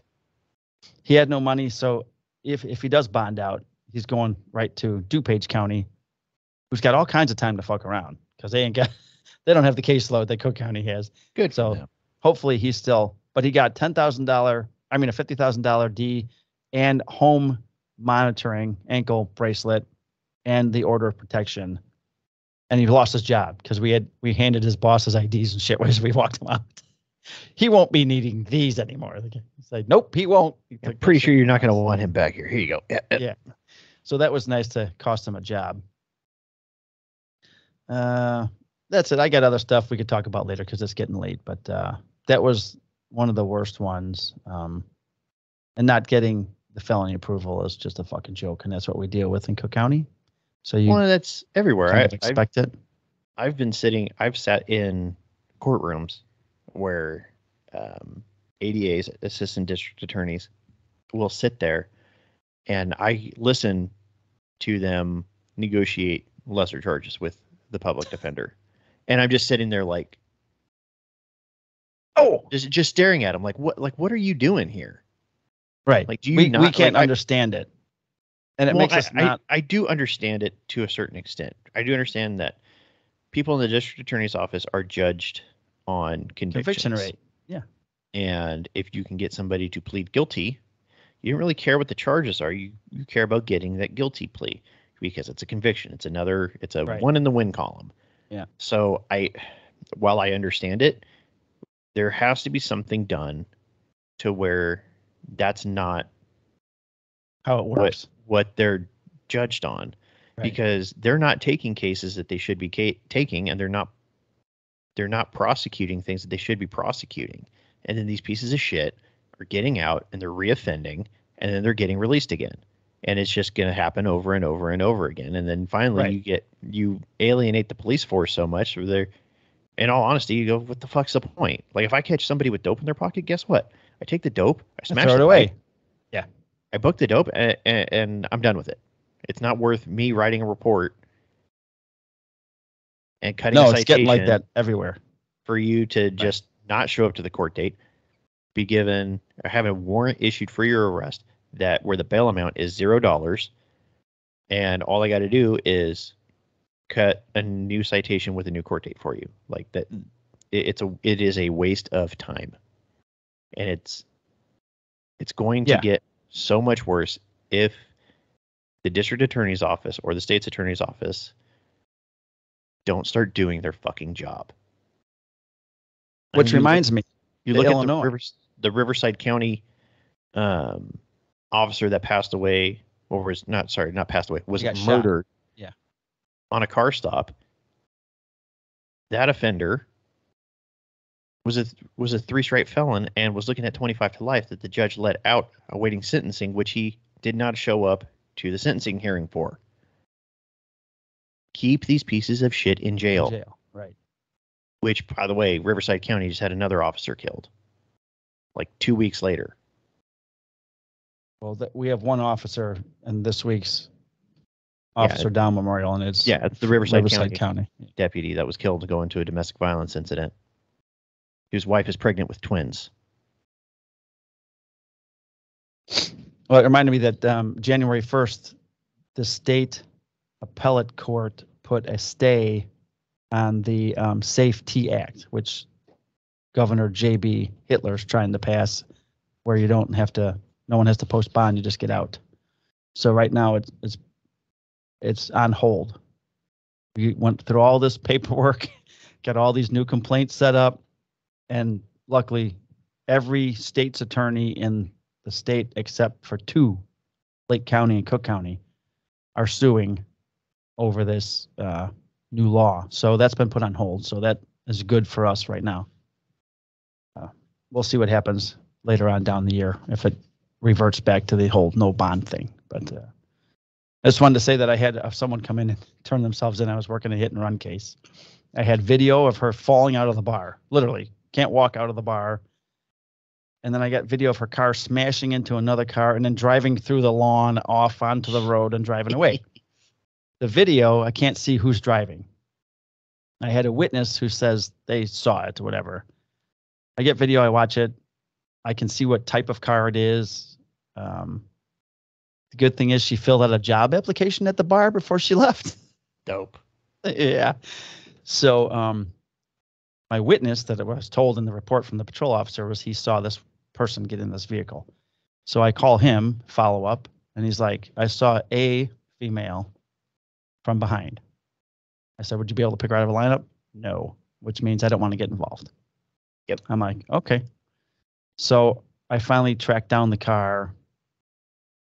Speaker 1: He had no money. So if he does bond out, he's going right to DuPage County, who's got all kinds of time to fuck around because they don't have the caseload that Cook County has.
Speaker 2: Good.
Speaker 1: So hopefully but he got a $50,000 D and home monitoring ankle bracelet and the order of protection and he lost his job because we handed his boss's IDs and shit as we walked him out. He won't be needing these anymore. He's like, nope, he won't.
Speaker 2: I'm pretty sure you're not going to want him back here. Here you go.
Speaker 1: Yeah. So that was nice to cost him a job. That's it. I got other stuff we could talk about later because it's getting late. But that was one of the worst ones. And not getting the felony approval is just a fucking joke, and that's what we deal with in Cook County. So
Speaker 2: that's everywhere.
Speaker 1: I expect it.
Speaker 2: I've sat in courtrooms where ADAs, assistant district attorneys, will sit there, and I listen to them negotiate lesser charges with the public defender, and I'm just sitting there like, just staring at them like, what are you doing here?
Speaker 1: Right.
Speaker 2: Like, do you
Speaker 1: we can't understand it. And it makes us not.
Speaker 2: I do understand it to a certain extent. I do understand that people in the district attorney's office are judged on
Speaker 1: Conviction rate. Yeah.
Speaker 2: And if you can get somebody to plead guilty, you don't really care what the charges are. You care about getting that guilty plea because it's a conviction. It's a one in the win column.
Speaker 1: Yeah.
Speaker 2: So while I understand it, there has to be something done to where that's not
Speaker 1: how it works.
Speaker 2: What they're judged on, because they're not taking cases that they should be taking, and they're not prosecuting things that they should be prosecuting. And then these pieces of shit are getting out and they're reoffending, and then they're getting released again. And it's just going to happen over and over and over again. And then finally you alienate the police force so much where they're, in all honesty, you go, what the fuck's the point? Like, if I catch somebody with dope in their pocket, guess what? I take the dope, I smash
Speaker 1: it away. Yeah.
Speaker 2: I book the dope and I'm done with it. It's not worth me writing a report and cutting a citation.
Speaker 1: No, it's getting like that everywhere.
Speaker 2: For you to just not show up to the court date, be given or have a warrant issued for your arrest where the bail amount is $0, and all I got to do is cut a new citation with a new court date for you. Like that, it is a waste of time, and it's going to get so much worse if the district attorney's office or the state's attorney's office don't start doing their fucking job.
Speaker 1: Which reminds me,
Speaker 2: you look at the Riverside County officer that passed away, or was not passed away, was murdered on a car stop. That offender was a 3-strike felon and was looking at 25 to life that the judge let out awaiting sentencing, which he did not show up to the sentencing hearing for. Keep these pieces of shit in jail.
Speaker 1: Right.
Speaker 2: Which, by the way, Riverside County just had another officer killed like 2 weeks later.
Speaker 1: Well, we have one officer in this week's Officer Down Memorial, and it's
Speaker 2: the Riverside County deputy that was killed to go into a domestic violence incident. His wife is pregnant with twins.
Speaker 1: Well, it reminded me that January 1st, the state appellate court put a stay on the SAFT Act, which Governor J.B. Hitler's trying to pass, where no one has to post bond, you just get out. So right now it's on hold. We went through all this paperwork, got all these new complaints set up, and luckily every state's attorney in the state except for 2, Lake County and Cook County, are suing over this new law. So that's been put on hold. So that is good for us right now. We'll see what happens later on down the year if it reverts back to the whole no bond thing. But I just wanted to say that I had someone come in and turn themselves in. I was working a hit and run case. I had video of her falling out of the bar, literally can't walk out of the bar. And then I got video of her car smashing into another car and then driving through the lawn off onto the road and driving away. The video, I can't see who's driving. I had a witness who says they saw it or whatever. I get video, I watch it. I can see what type of car it is. The good thing is she filled out a job application at the bar before she left.
Speaker 2: Dope.
Speaker 1: Yeah. So my witness that I was told in the report from the patrol officer was he saw this person get in this vehicle. So I call him, follow up, and he's like, I saw a female from behind. I said, would you be able to pick her out of a lineup? No, which means I don't want to get involved.
Speaker 2: Yep.
Speaker 1: I'm like, okay. So I finally tracked down the car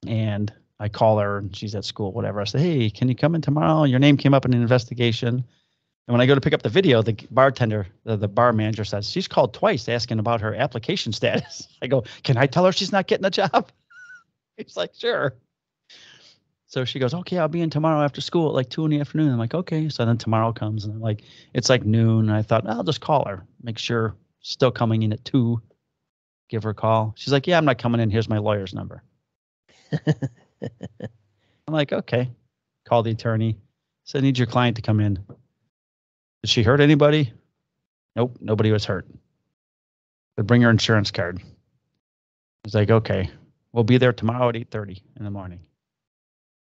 Speaker 1: and I call her and she's at school, whatever. I said, hey, can you come in tomorrow? Your name came up in an investigation. And when I go to pick up the video, the bartender, the bar manager says, she's called twice asking about her application status. I go, can I tell her she's not getting a job? He's like, sure. So she goes, okay, I'll be in tomorrow after school at like 2 in the afternoon. I'm like, okay. So then tomorrow comes and I'm like, it's like noon. And I thought, I'll just call her, make sure she's still coming in at 2, give her a call. She's like, yeah, I'm not coming in. Here's my lawyer's number. I'm like, okay. Call the attorney. Said, I need your client to come in. Did she hurt anybody? Nope, nobody was hurt. But bring her insurance card. He's like, okay, we'll be there tomorrow at 8:30 in the morning.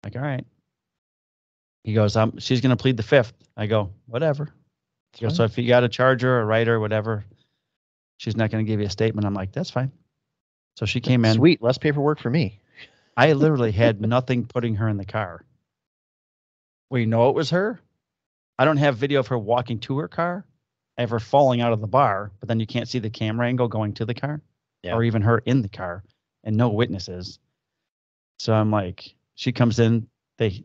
Speaker 1: Like, all right. He goes, she's going to plead the 5th. I go, whatever. He goes, so if you got a charger, a writer, whatever, she's not going to give you a statement. I'm like, that's fine. So she came in.
Speaker 2: Sweet, less paperwork for me.
Speaker 1: I literally had nothing putting her in the car. We know it was her. I don't have video of her walking to her car. I have her falling out of the bar, but then you can't see the camera angle going to the car or even her in the car and no witnesses. So I'm like, she comes in,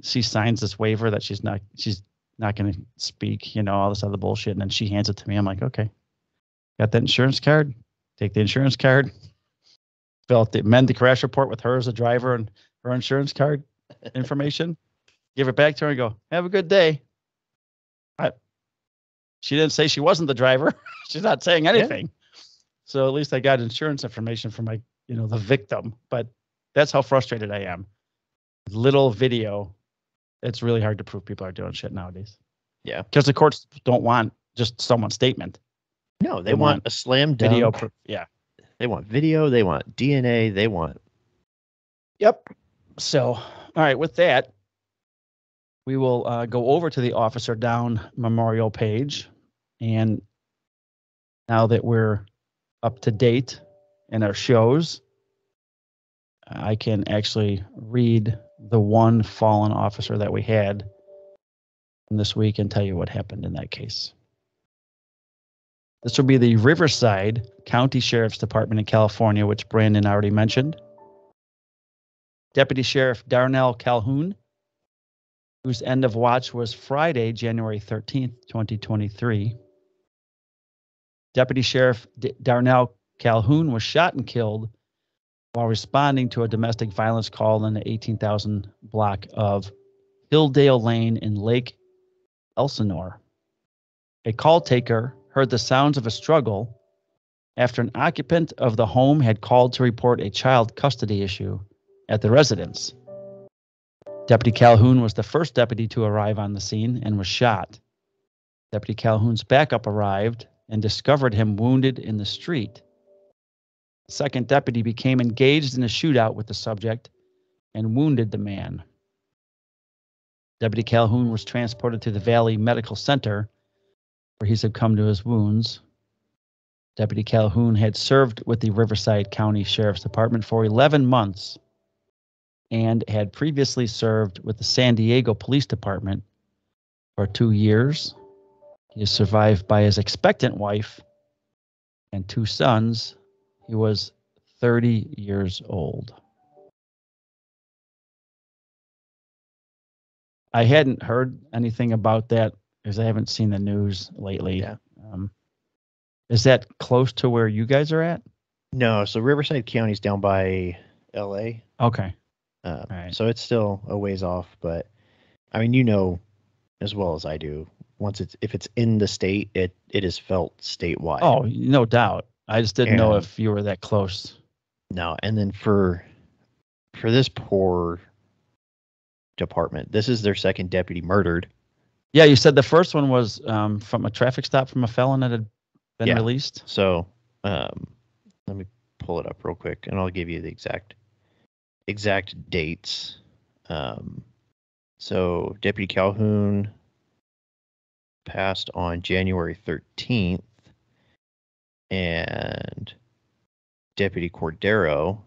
Speaker 1: she signs this waiver that she's not going to speak, all this other bullshit. And then she hands it to me. I'm like, okay, got that insurance card, take the insurance card, amend the crash report with her as a driver and her insurance card information, give it back to her and go, have a good day. She didn't say she wasn't the driver. She's not saying anything. Yeah. So at least I got insurance information from my, the victim. But that's how frustrated I am. Little video. It's really hard to prove people are doing shit nowadays.
Speaker 2: Yeah.
Speaker 1: Because the courts don't want just someone's statement.
Speaker 2: No, they want a slam dunk.
Speaker 1: Video proof. Yeah.
Speaker 2: They want video. They want DNA. They want.
Speaker 1: Yep. So, all right. With that, we will go over to the Officer Down memorial page. And now that we're up to date in our shows, I can actually read the one fallen officer that we had this week and tell you what happened in that case. This will be the Riverside County Sheriff's Department in California, which Brandon already mentioned. Deputy Sheriff Darnell Calhoun, whose end of watch was Friday, January 13th, 2023. Deputy Sheriff Darnell Calhoun was shot and killed while responding to a domestic violence call in the 18,000 block of Hilldale Lane in Lake Elsinore. A call taker heard the sounds of a struggle after an occupant of the home had called to report a child custody issue at the residence. Deputy Calhoun was the first deputy to arrive on the scene and was shot. Deputy Calhoun's backup arrived and discovered him wounded in the street. The second deputy became engaged in a shootout with the subject and wounded the man. Deputy Calhoun was transported to the Valley Medical Center, where he succumbed to his wounds. Deputy Calhoun had served with the Riverside County Sheriff's Department for 11 months and had previously served with the San Diego Police Department for 2 years. He is survived by his expectant wife and 2 sons. He was 30 years old. I hadn't heard anything about that because I haven't seen the news lately.
Speaker 2: Yeah.
Speaker 1: Is that close to where you guys are at?
Speaker 2: No, so Riverside County's down by LA.
Speaker 1: Okay.
Speaker 2: All right. So it's still a ways off, but I mean, as well as I do, if it's in the state, it is felt statewide.
Speaker 1: Oh, no doubt. I just didn't know if you were that close.
Speaker 2: No, and then for this poor department, this is their second deputy murdered.
Speaker 1: Yeah, you said the first one was from a traffic stop from a felon that had been released.
Speaker 2: So let me pull it up real quick, and I'll give you the exact dates. So Deputy Calhoun passed on January 13th, and Deputy Cordero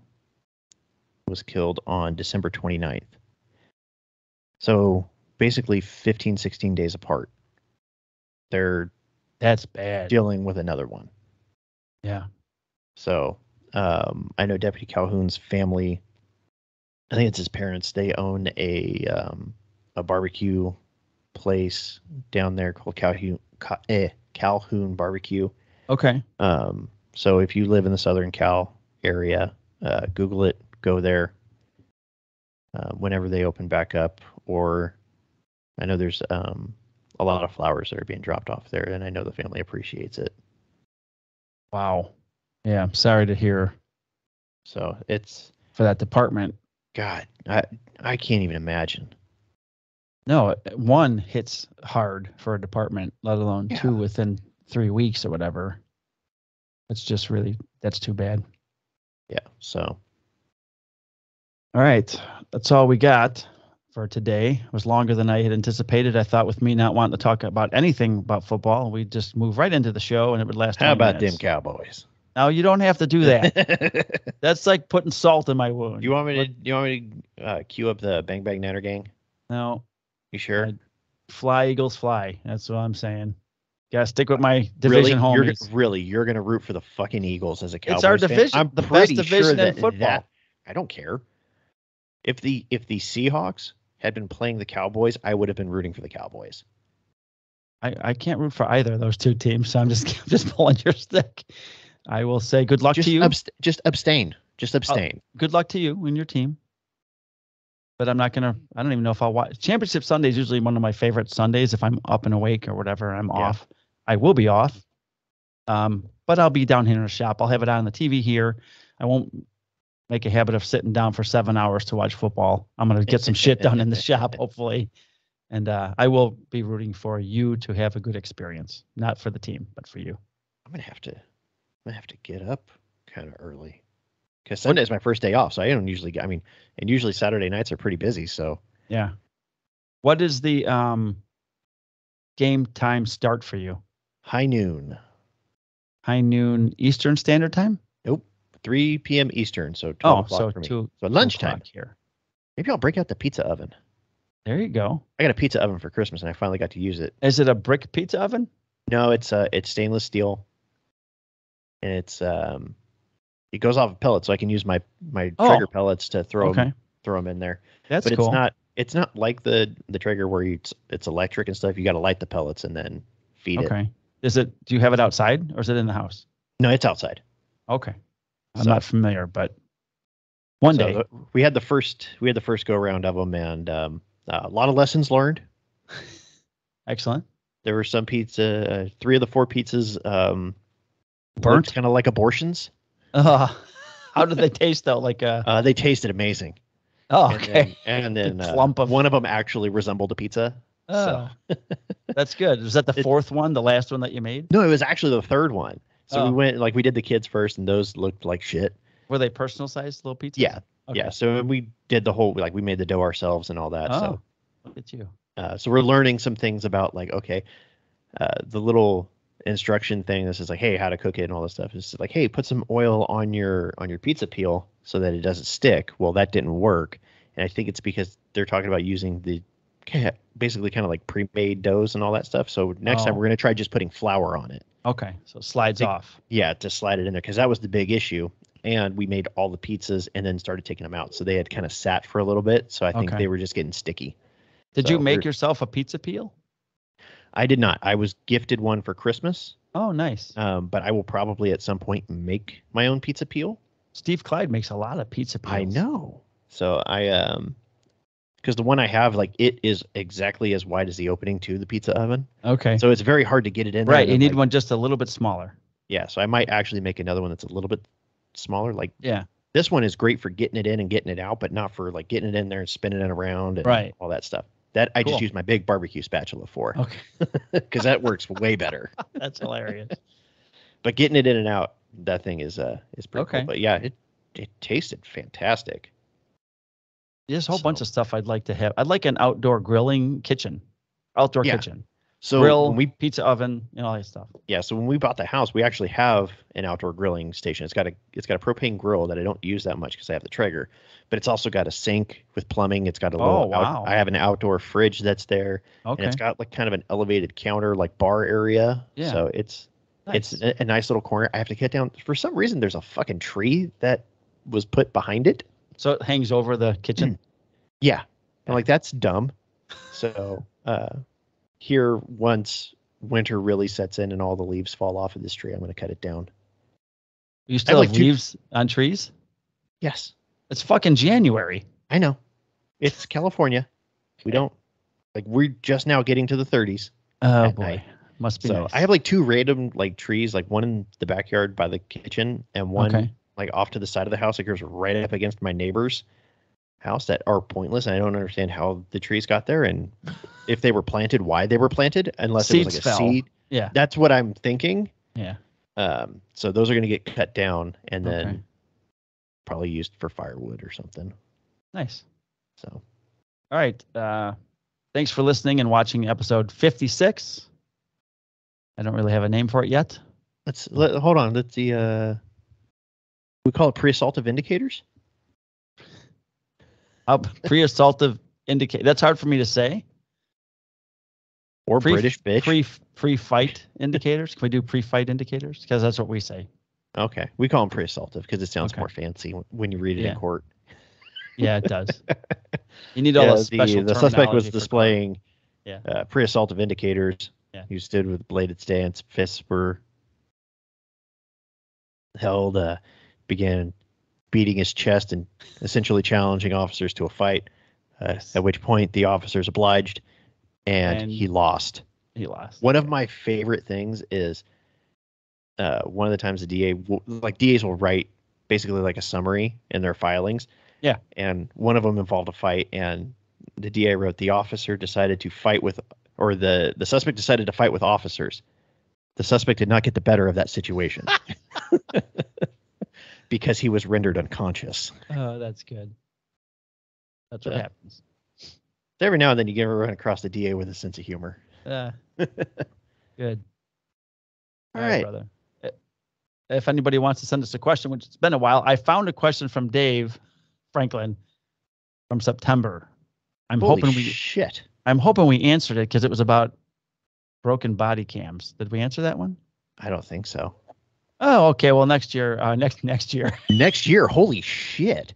Speaker 2: was killed on December 29th. So basically 15, 16 days apart.
Speaker 1: That's bad.
Speaker 2: dealing with another one.
Speaker 1: Yeah.
Speaker 2: So I know Deputy Calhoun's family, I think it's his parents, they own a barbecue place down there called Calhoun Barbecue.
Speaker 1: Okay.
Speaker 2: So if you live in the Southern Cal area, Google it, go there whenever they open back up. Or I know there's a lot of flowers that are being dropped off there, and I know the family appreciates it.
Speaker 1: Wow. Yeah, I'm sorry to hear.
Speaker 2: So it's
Speaker 1: for that department.
Speaker 2: God, I can't even imagine.
Speaker 1: No, one hits hard for a department, let alone two within 3 weeks or whatever. It's just really, that's too bad.
Speaker 2: Yeah. So.
Speaker 1: All right. That's all we got for today. It was longer than I had anticipated. I thought with me not wanting to talk about anything about football, we'd just move right into the show and it would last 20
Speaker 2: How about
Speaker 1: minutes.
Speaker 2: them Cowboys?
Speaker 1: Now you don't have to do that. That's like putting salt in my wound.
Speaker 2: You want me to cue up the Bang Bang Nanner Gang?
Speaker 1: No.
Speaker 2: You sure?
Speaker 1: Fly Eagles fly. That's what I'm saying. Gotta stick with my division homies.
Speaker 2: You're gonna root for the fucking Eagles as a Cowboys
Speaker 1: It's our division.
Speaker 2: fan? I'm
Speaker 1: the
Speaker 2: pretty
Speaker 1: best division
Speaker 2: sure
Speaker 1: in football.
Speaker 2: I don't care. If the Seahawks had been playing the Cowboys, I would have been rooting for the Cowboys.
Speaker 1: I can't root for either of those two teams, so I'm just pulling your stick. I will say good luck to you.
Speaker 2: Just abstain. Just abstain.
Speaker 1: Good luck to you and your team. But I don't even know if I'll watch. Championship Sunday is usually one of my favorite Sundays. If I'm up and awake or whatever, I'm off. I will be off. But I'll be down here in the shop. I'll have it on the TV here. I won't make a habit of sitting down for 7 hours to watch football. I'm going to get some shit done in the shop, hopefully. And I will be rooting for you to have a good experience. Not for the team, but for you.
Speaker 2: I'm gonna have to get up kind of early. Because Sunday is my first day off, so I don't usually and usually Saturday nights are pretty busy, so.
Speaker 1: Yeah. What is the game time start for you?
Speaker 2: High noon.
Speaker 1: High noon Eastern Standard Time?
Speaker 2: Nope. 3 p.m. Eastern, so 12 o'clock for me. So lunchtime
Speaker 1: here.
Speaker 2: Maybe I'll break out the pizza oven.
Speaker 1: There you go.
Speaker 2: I got a pizza oven for Christmas, and I finally got to use it.
Speaker 1: Is it a brick pizza oven?
Speaker 2: No, it's stainless steel, and it goes off of pellets, so I can use my Traeger pellets to throw them in there.
Speaker 1: That's
Speaker 2: cool.
Speaker 1: But
Speaker 2: it's not like the Traeger where it's electric and stuff. You got to light the pellets and then feed it.
Speaker 1: Okay. Do you have it outside or is it in the house?
Speaker 2: No, it's outside.
Speaker 1: Okay. I'm not familiar, but one day
Speaker 2: we had the first go around of them, and a lot of lessons learned.
Speaker 1: Excellent.
Speaker 2: There were some pizza, 3 of the 4 pizzas
Speaker 1: burnt,
Speaker 2: kind of like abortions.
Speaker 1: How did they taste though?
Speaker 2: They tasted amazing.
Speaker 1: Oh, okay.
Speaker 2: And then
Speaker 1: clump of
Speaker 2: one of them actually resembled a pizza.
Speaker 1: Oh, that's good. Was that the 4th one, the last one that you made?
Speaker 2: No, it was actually the 3rd one. So we did the kids first, and those looked like shit.
Speaker 1: Were they personal sized little pizzas?
Speaker 2: Yeah. Okay. Yeah. So we did the whole, we made the dough ourselves and all that.
Speaker 1: Oh, look at you.
Speaker 2: So we're learning some things about the little instruction thing. This is like, hey, how to cook it and all this stuff. It's like, hey, put some oil on your pizza peel so that it doesn't stick. Well, that didn't work. And I think it's because they're talking about using the basically kind of like pre-made doughs and all that stuff. So next time we're going to try just putting flour on it.
Speaker 1: Okay. So it slides off.
Speaker 2: Yeah, to slide it in there, because that was the big issue. And we made all the pizzas and then started taking them out. So they had kind of sat for a little bit. So I think they were just getting sticky.
Speaker 1: Did you make yourself a pizza peel?
Speaker 2: I did not. I was gifted one for Christmas.
Speaker 1: Oh, nice.
Speaker 2: But I will probably at some point make my own pizza peel.
Speaker 1: Steve Clyde makes a lot of pizza peels.
Speaker 2: I know. So because the one I have, it is exactly as wide as the opening to the pizza oven.
Speaker 1: Okay.
Speaker 2: So it's very hard to get it in there.
Speaker 1: Right. You need one just a little bit smaller.
Speaker 2: Yeah. So I might actually make another one that's a little bit smaller.
Speaker 1: Yeah.
Speaker 2: This one is great for getting it in and getting it out, but not for getting it in there and spinning it around and all that stuff. That I just use my big barbecue spatula for.
Speaker 1: Okay.
Speaker 2: Because that works way better.
Speaker 1: That's hilarious.
Speaker 2: But getting it in and out, that thing is pretty cool. But yeah, it tasted fantastic.
Speaker 1: There's a whole bunch of stuff I'd like to have. I'd like an outdoor grilling kitchen. Kitchen.
Speaker 2: So
Speaker 1: grill,
Speaker 2: when we
Speaker 1: pizza oven, all that stuff.
Speaker 2: Yeah, so when we bought the house, we actually have an outdoor grilling station. It's got a propane grill that I don't use that much because I have the Traeger, but it's also got a sink with plumbing. It's got a little
Speaker 1: wow.
Speaker 2: I have an outdoor fridge that's there, and it's got like kind of an elevated counter, like bar area.
Speaker 1: Yeah.
Speaker 2: So it's a nice little corner. I have to get down. For some reason, there's a fucking tree that was put behind it.
Speaker 1: So it hangs over the kitchen?
Speaker 2: Yeah. I'm like, that's dumb. So here, once winter really sets in and all the leaves fall off of this tree, I'm going to cut it down.
Speaker 1: You still have leaves on trees?
Speaker 2: Yes.
Speaker 1: It's fucking January.
Speaker 2: I know. It's California. We don't, we're just now getting to the 30s.
Speaker 1: Oh, boy.
Speaker 2: Night.
Speaker 1: Must be nice.
Speaker 2: I have like 2 random trees, like one in the backyard by the kitchen and one like off to the side of the house that goes right up against my neighbor's house that are pointless. And I don't understand how the trees got there and if they were planted, why they were planted, unless it was like a seed.
Speaker 1: Yeah.
Speaker 2: That's what I'm thinking.
Speaker 1: Yeah.
Speaker 2: So those are going to get cut down and then probably used for firewood or something.
Speaker 1: Nice.
Speaker 2: So,
Speaker 1: all right. Thanks for listening and watching episode 56. I don't really have a name for it yet.
Speaker 2: Hold on. Let's see. We call it pre-assaultive indicators.
Speaker 1: Pre-assaultive indicate. That's hard for me to say.
Speaker 2: Or British bitch.
Speaker 1: Pre-fight indicators. Can we do pre-fight indicators? Because that's what we say.
Speaker 2: Okay. We call them pre-assaultive because it sounds more fancy when you read it in court.
Speaker 1: Yeah, it does. You need all the special
Speaker 2: The suspect was displaying
Speaker 1: Yeah.
Speaker 2: Pre-assaultive indicators.
Speaker 1: Yeah.
Speaker 2: He stood with bladed stance, fists were held, began beating his chest and essentially challenging officers to a fight, at which point the officers obliged and he lost.
Speaker 1: He lost.
Speaker 2: One of my favorite things is one of the times the DA, DAs will write basically like a summary in their filings.
Speaker 1: Yeah.
Speaker 2: And one of them involved a fight, and the DA wrote, the officer decided to fight with, or the suspect decided to fight with officers. The suspect did not get the better of that situation because he was rendered unconscious.
Speaker 1: Oh, that's good. That's what happens.
Speaker 2: So every now and then you get run across the DA with a sense of humor.
Speaker 1: Good.
Speaker 2: All right,
Speaker 1: brother. If anybody wants to send us a question, which it's been a while, I found a question from Dave Franklin from September. I'm hoping we answered it because it was about broken body cams. Did we answer that one?
Speaker 2: I don't think so.
Speaker 1: Oh, okay. Well, next year, next year.
Speaker 2: Next year. Holy shit.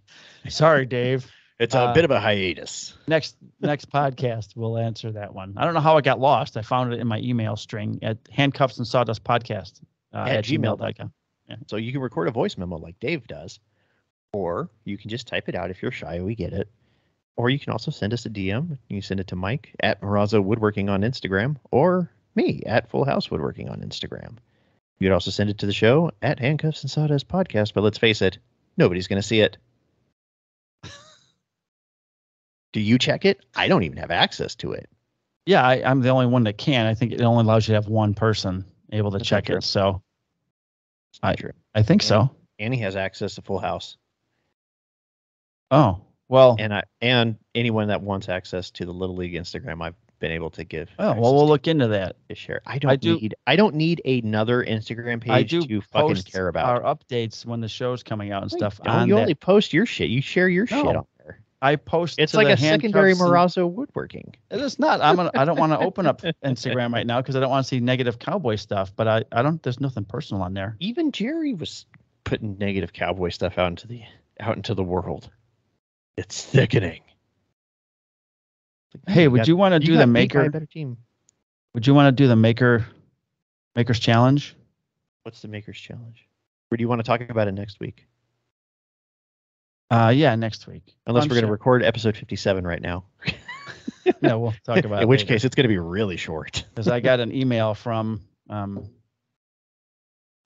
Speaker 1: Sorry, Dave.
Speaker 2: It's a bit of a hiatus.
Speaker 1: Next podcast, we'll answer that one. I don't know how it got lost. I found it in my email string at handcuffs&sawdustpodcast at gmail.com. Yeah.
Speaker 2: So you can record a voice memo like Dave does, or you can just type it out if you're shy. We get it. Or you can also send us a DM. You can send it to Mike at Marrazzo Woodworking on Instagram, or me at Full House Woodworking on Instagram. You could also send it to the show at Handcuffs and Sawdust Podcast, but let's face it, nobody's going to see it. Do you check it? I don't even have access to it.
Speaker 1: Yeah, I'm the only one that can. I think it only allows you to have one person able to check it. So I think so.
Speaker 2: Annie has access to Full House.
Speaker 1: Oh, well.
Speaker 2: And anyone that wants access to the Little League Instagram, I've been able to give.
Speaker 1: Oh, well, we'll look into that.
Speaker 2: To share. I don't need another Instagram page to fucking care about.
Speaker 1: Our updates when the show's coming out and stuff.
Speaker 2: You only post your shit. You share your shit on there.
Speaker 1: I post.
Speaker 2: It's like a secondary Marrazzo Woodworking.
Speaker 1: It is not. I don't want to open up Instagram right now because I don't want to see negative cowboy stuff. But I don't. There's nothing personal on there.
Speaker 2: Even Jerry was putting negative cowboy stuff out into the world. It's sickening.
Speaker 1: Hey, would you want to do the maker? Would you want to do the maker's challenge?
Speaker 2: What's the maker's challenge? Or do you want to talk about it next week?
Speaker 1: Yeah, next week.
Speaker 2: Unless we're going to record episode 57 right now.
Speaker 1: No, we'll talk about it.
Speaker 2: In which case, it's going to be really short.
Speaker 1: Because I got an email from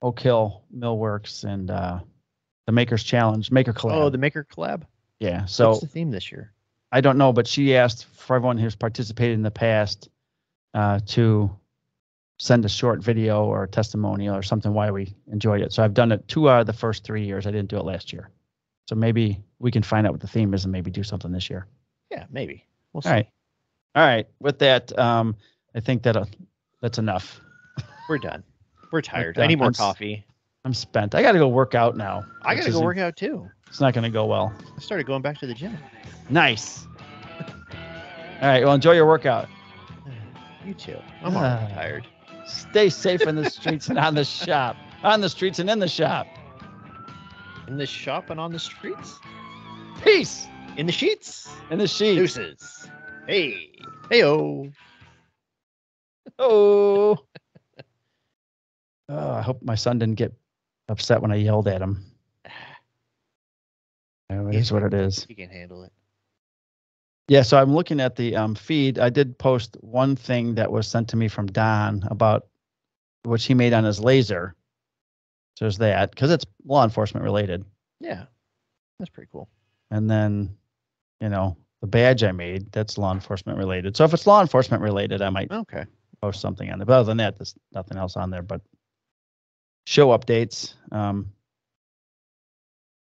Speaker 1: Oak Hill Millworks and the Maker's Challenge, Maker Collab.
Speaker 2: Oh, the Maker Collab?
Speaker 1: Yeah. So
Speaker 2: what's the theme this year?
Speaker 1: I don't know, but she asked for everyone who's participated in the past to send a short video or a testimonial or something why we enjoyed it. So I've done it 2 out of the first 3 years. I didn't do it last year. So maybe we can find out what the theme is and maybe do something this year.
Speaker 2: Yeah, maybe. We'll see.
Speaker 1: All right. With that, I think that'll That's enough.
Speaker 2: We're done. We're tired. I need more coffee.
Speaker 1: I'm spent. I got to go work out now.
Speaker 2: I got to go work out too.
Speaker 1: It's not going to go well.
Speaker 2: I started going back to the gym.
Speaker 1: Nice. All right. Well, enjoy your workout.
Speaker 2: You too. I'm already tired.
Speaker 1: Stay safe in the streets and on the shop. On the streets and in the shop.
Speaker 2: In the shop and on the streets.
Speaker 1: Peace.
Speaker 2: In the sheets.
Speaker 1: In the sheets.
Speaker 2: Deuces. Hey. Hey-o.
Speaker 1: Oh. I hope my son didn't get upset when I yelled at him. It is what it is.
Speaker 2: He can handle it.
Speaker 1: Yeah, so I'm looking at the feed. I did post one thing that was sent to me from Don about which he made on his laser. So there's that, because it's law enforcement related.
Speaker 2: Yeah, that's pretty cool.
Speaker 1: And then, the badge I made, that's law enforcement related. So if it's law enforcement related, I might post something on there. But other than that, there's nothing else on there. But show updates.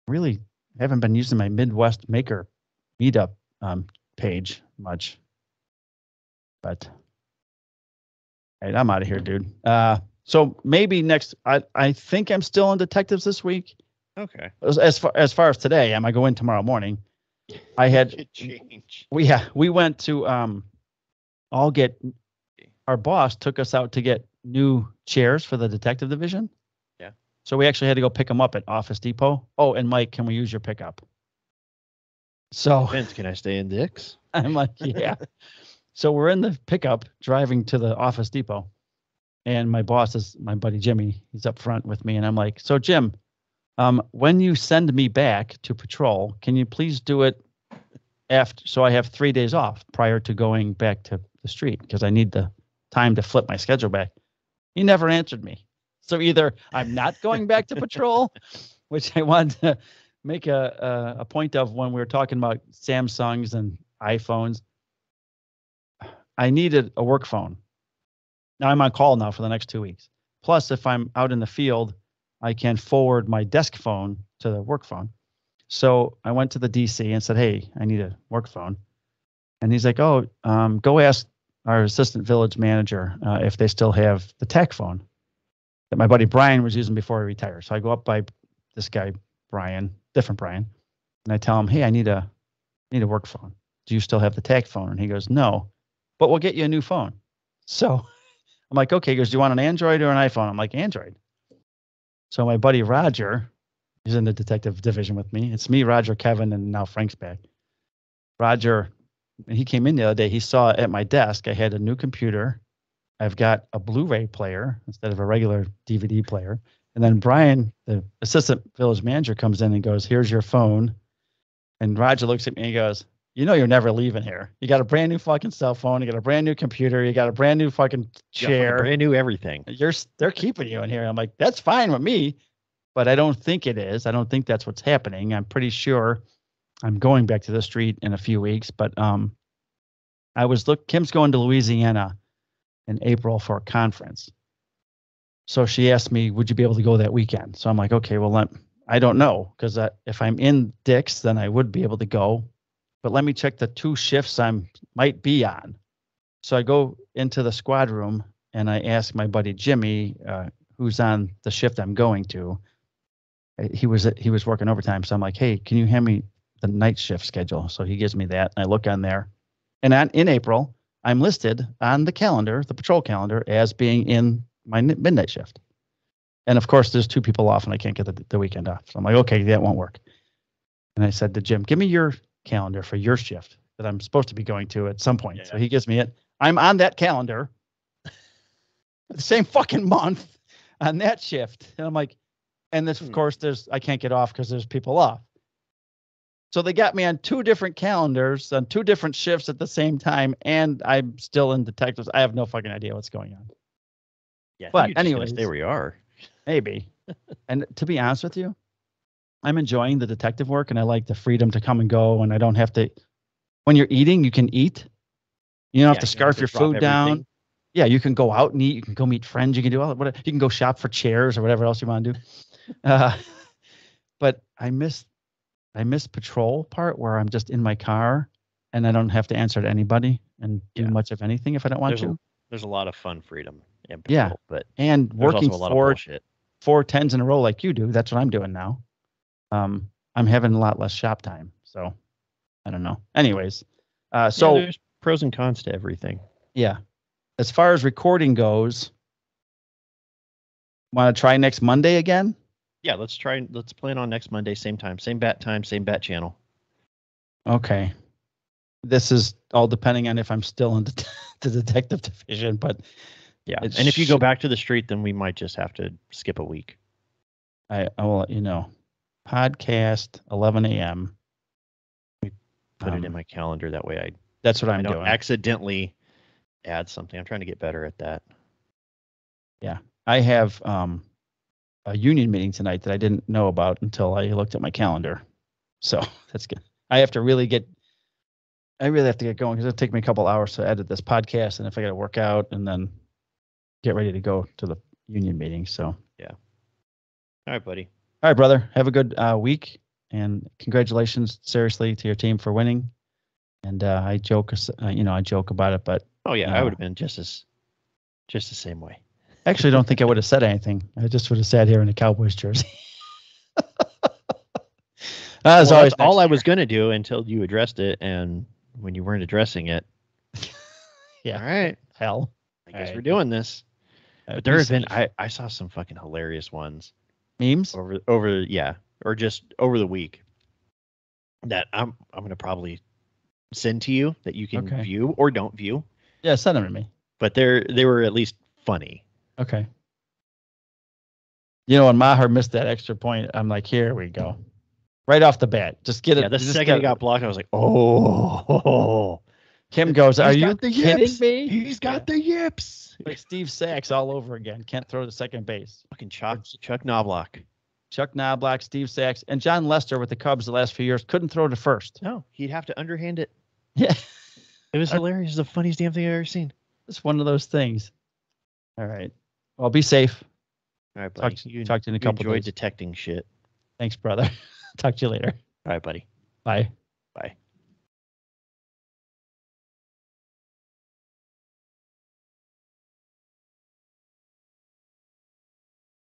Speaker 1: Really haven't been using my Midwest Maker meetup page much. But hey, I'm out of here, dude. So maybe next. I think I'm still in detectives this week.
Speaker 2: Okay.
Speaker 1: As far as today, I go in tomorrow morning. I had
Speaker 2: change.
Speaker 1: We went to all get. Our boss took us out to get new chairs for the detective division.
Speaker 2: Yeah.
Speaker 1: So we actually had to go pick them up at Office Depot. Oh, and Mike, can we use your pickup? So
Speaker 2: Vince, can I stay in Dick's?
Speaker 1: I'm like, yeah. So we're in the pickup driving to the Office Depot. And my boss is my buddy Jimmy. He's up front with me. And I'm like, so Jim, when you send me back to patrol, can you please do it after, so I have 3 days off prior to going back to the street, because I need the time to flip my schedule back. He never answered me. So either I'm not going back to patrol, which I wanted to make a point of when we were talking about Samsungs and iPhones. I needed a work phone. Now I'm on call now for the next 2 weeks. Plus, if I'm out in the field, I can forward my desk phone to the work phone. So I went to the DC and said, hey, I need a work phone. And he's like, oh, go ask our assistant village manager if they still have the tech phone that my buddy Brian was using before he retired. So I go up by this guy, Brian, different Brian, and I tell him, hey, I need a work phone. Do you still have the tech phone? And he goes, no, but we'll get you a new phone. So I'm like, okay. He goes, do you want an Android or an iPhone? I'm like, Android. So my buddy Roger, he's in the detective division with me. It's me, Roger, Kevin, and now Frank's back. Roger, when he came in the other day, he saw at my desk I had a new computer. I've got a Blu-ray player instead of a regular DVD player. And then Brian, the assistant village manager, comes in and goes, here's your phone. And Roger looks at me and he goes, you're never leaving here. You got a brand new fucking cell phone. You got a brand new computer. You got a brand new fucking chair.
Speaker 2: Brand new everything.
Speaker 1: They're keeping you in here. I'm like, that's fine with me, but I don't think it is. I don't think that's what's happening. I'm pretty sure I'm going back to the street in a few weeks, but Kim's going to Louisiana in April for a conference. So she asked me, would you be able to go that weekend? So I'm like, okay, well, I don't know, because if I'm in Dick's, then I would be able to go. But let me check the 2 shifts I might be on. So I go into the squad room and I ask my buddy Jimmy, who's on the shift I'm going to. He was working overtime. So I'm like, hey, can you hand me the night shift schedule? So he gives me that. And I look on there. And in April, I'm listed on the calendar, the patrol calendar, as being in my midnight shift. And of course, there's 2 people off and I can't get the weekend off. So I'm like, okay, that won't work. And I said to Jim, give me your calendar for your shift that I'm supposed to be going to at some point. Yeah. So he gives me it. I'm on that calendar the same fucking month on that shift. And I'm like, and this, of course, I can't get off because there's people off. So they got me on 2 different calendars on 2 different shifts at the same time, and I'm still in detectives. I have no fucking idea what's going on.
Speaker 2: Yeah,
Speaker 1: but anyways,
Speaker 2: there we are.
Speaker 1: Maybe. And to be honest with you, I'm enjoying the detective work, and I like the freedom to come and go, and I don't have to. When you're eating, you can eat. You don't have to scarf your food down. Yeah, you can go out and eat. You can go meet friends. You can do all whatever. You can go shop for chairs or whatever else you want to do. But I miss patrol part where I'm just in my car and I don't have to answer to anybody and do much of anything if I don't want to.
Speaker 2: There's a lot of fun freedom and
Speaker 1: Yeah.
Speaker 2: patrol, but
Speaker 1: And
Speaker 2: there's
Speaker 1: working
Speaker 2: also a lot of bullshit.
Speaker 1: 4 10s in a row like you do. That's what I'm doing now. I'm having a lot less shop time. So I don't know. Anyways, so
Speaker 2: there's pros and cons to everything.
Speaker 1: Yeah. As far as recording goes, want to try next Monday again?
Speaker 2: Yeah, let's plan on next Monday, same time, same bat channel.
Speaker 1: Okay. This is all depending on if I'm still in the detective division, but
Speaker 2: yeah. And if you go back to the street, then we might just have to skip a week.
Speaker 1: I will let you know. Podcast 11 a.m.
Speaker 2: Put it in my calendar that way.
Speaker 1: That's what
Speaker 2: I
Speaker 1: I'm
Speaker 2: don't
Speaker 1: doing.
Speaker 2: Accidentally add something. I'm trying to get better at that.
Speaker 1: Yeah, I have a union meeting tonight that I didn't know about until I looked at my calendar. So that's good. I really have to get going because it'll take me a couple hours to edit this podcast, and if I got to work out and then get ready to go to the union meeting. So
Speaker 2: yeah. All right, buddy.
Speaker 1: All right, brother. Have a good week, and congratulations, seriously, to your team for winning. And I joke about it, but
Speaker 2: oh yeah, I would have been just the same way.
Speaker 1: Actually, I don't think I would have said anything. I just would have sat here in a Cowboys jersey. That's
Speaker 2: all I was going to do until you addressed it, and when you weren't addressing it.
Speaker 1: Yeah.
Speaker 2: All right.
Speaker 1: Hell.
Speaker 2: I guess we're doing this. But there have been I saw some fucking hilarious ones.
Speaker 1: Memes?
Speaker 2: Or just over the week that I'm going to probably send to you that you can view or don't view.
Speaker 1: Yeah, send them to me.
Speaker 2: But they were at least funny.
Speaker 1: Okay. You know, when Maher missed that extra point, I'm like, here we go. Right off the bat. Just get it.
Speaker 2: Yeah, the second he got blocked, I was like, oh.
Speaker 1: Kim goes, are you kidding me?
Speaker 2: He's got the yips.
Speaker 1: Like Steve Sachs all over again. Can't throw to second base.
Speaker 2: Fucking Chuck Knobloch.
Speaker 1: Chuck Knobloch, Steve Sachs, and John Lester with the Cubs the last few years couldn't throw to first.
Speaker 2: No, he'd have to underhand it.
Speaker 1: Yeah.
Speaker 2: It was hilarious. It's the funniest damn thing I've ever seen.
Speaker 1: It's one of those things. All right. Well, be safe.
Speaker 2: All right, buddy.
Speaker 1: Talk to you in a couple
Speaker 2: enjoy
Speaker 1: days.
Speaker 2: detecting shit.
Speaker 1: Thanks, brother. Talk to you later.
Speaker 2: All right, buddy.
Speaker 1: Bye.
Speaker 2: Bye.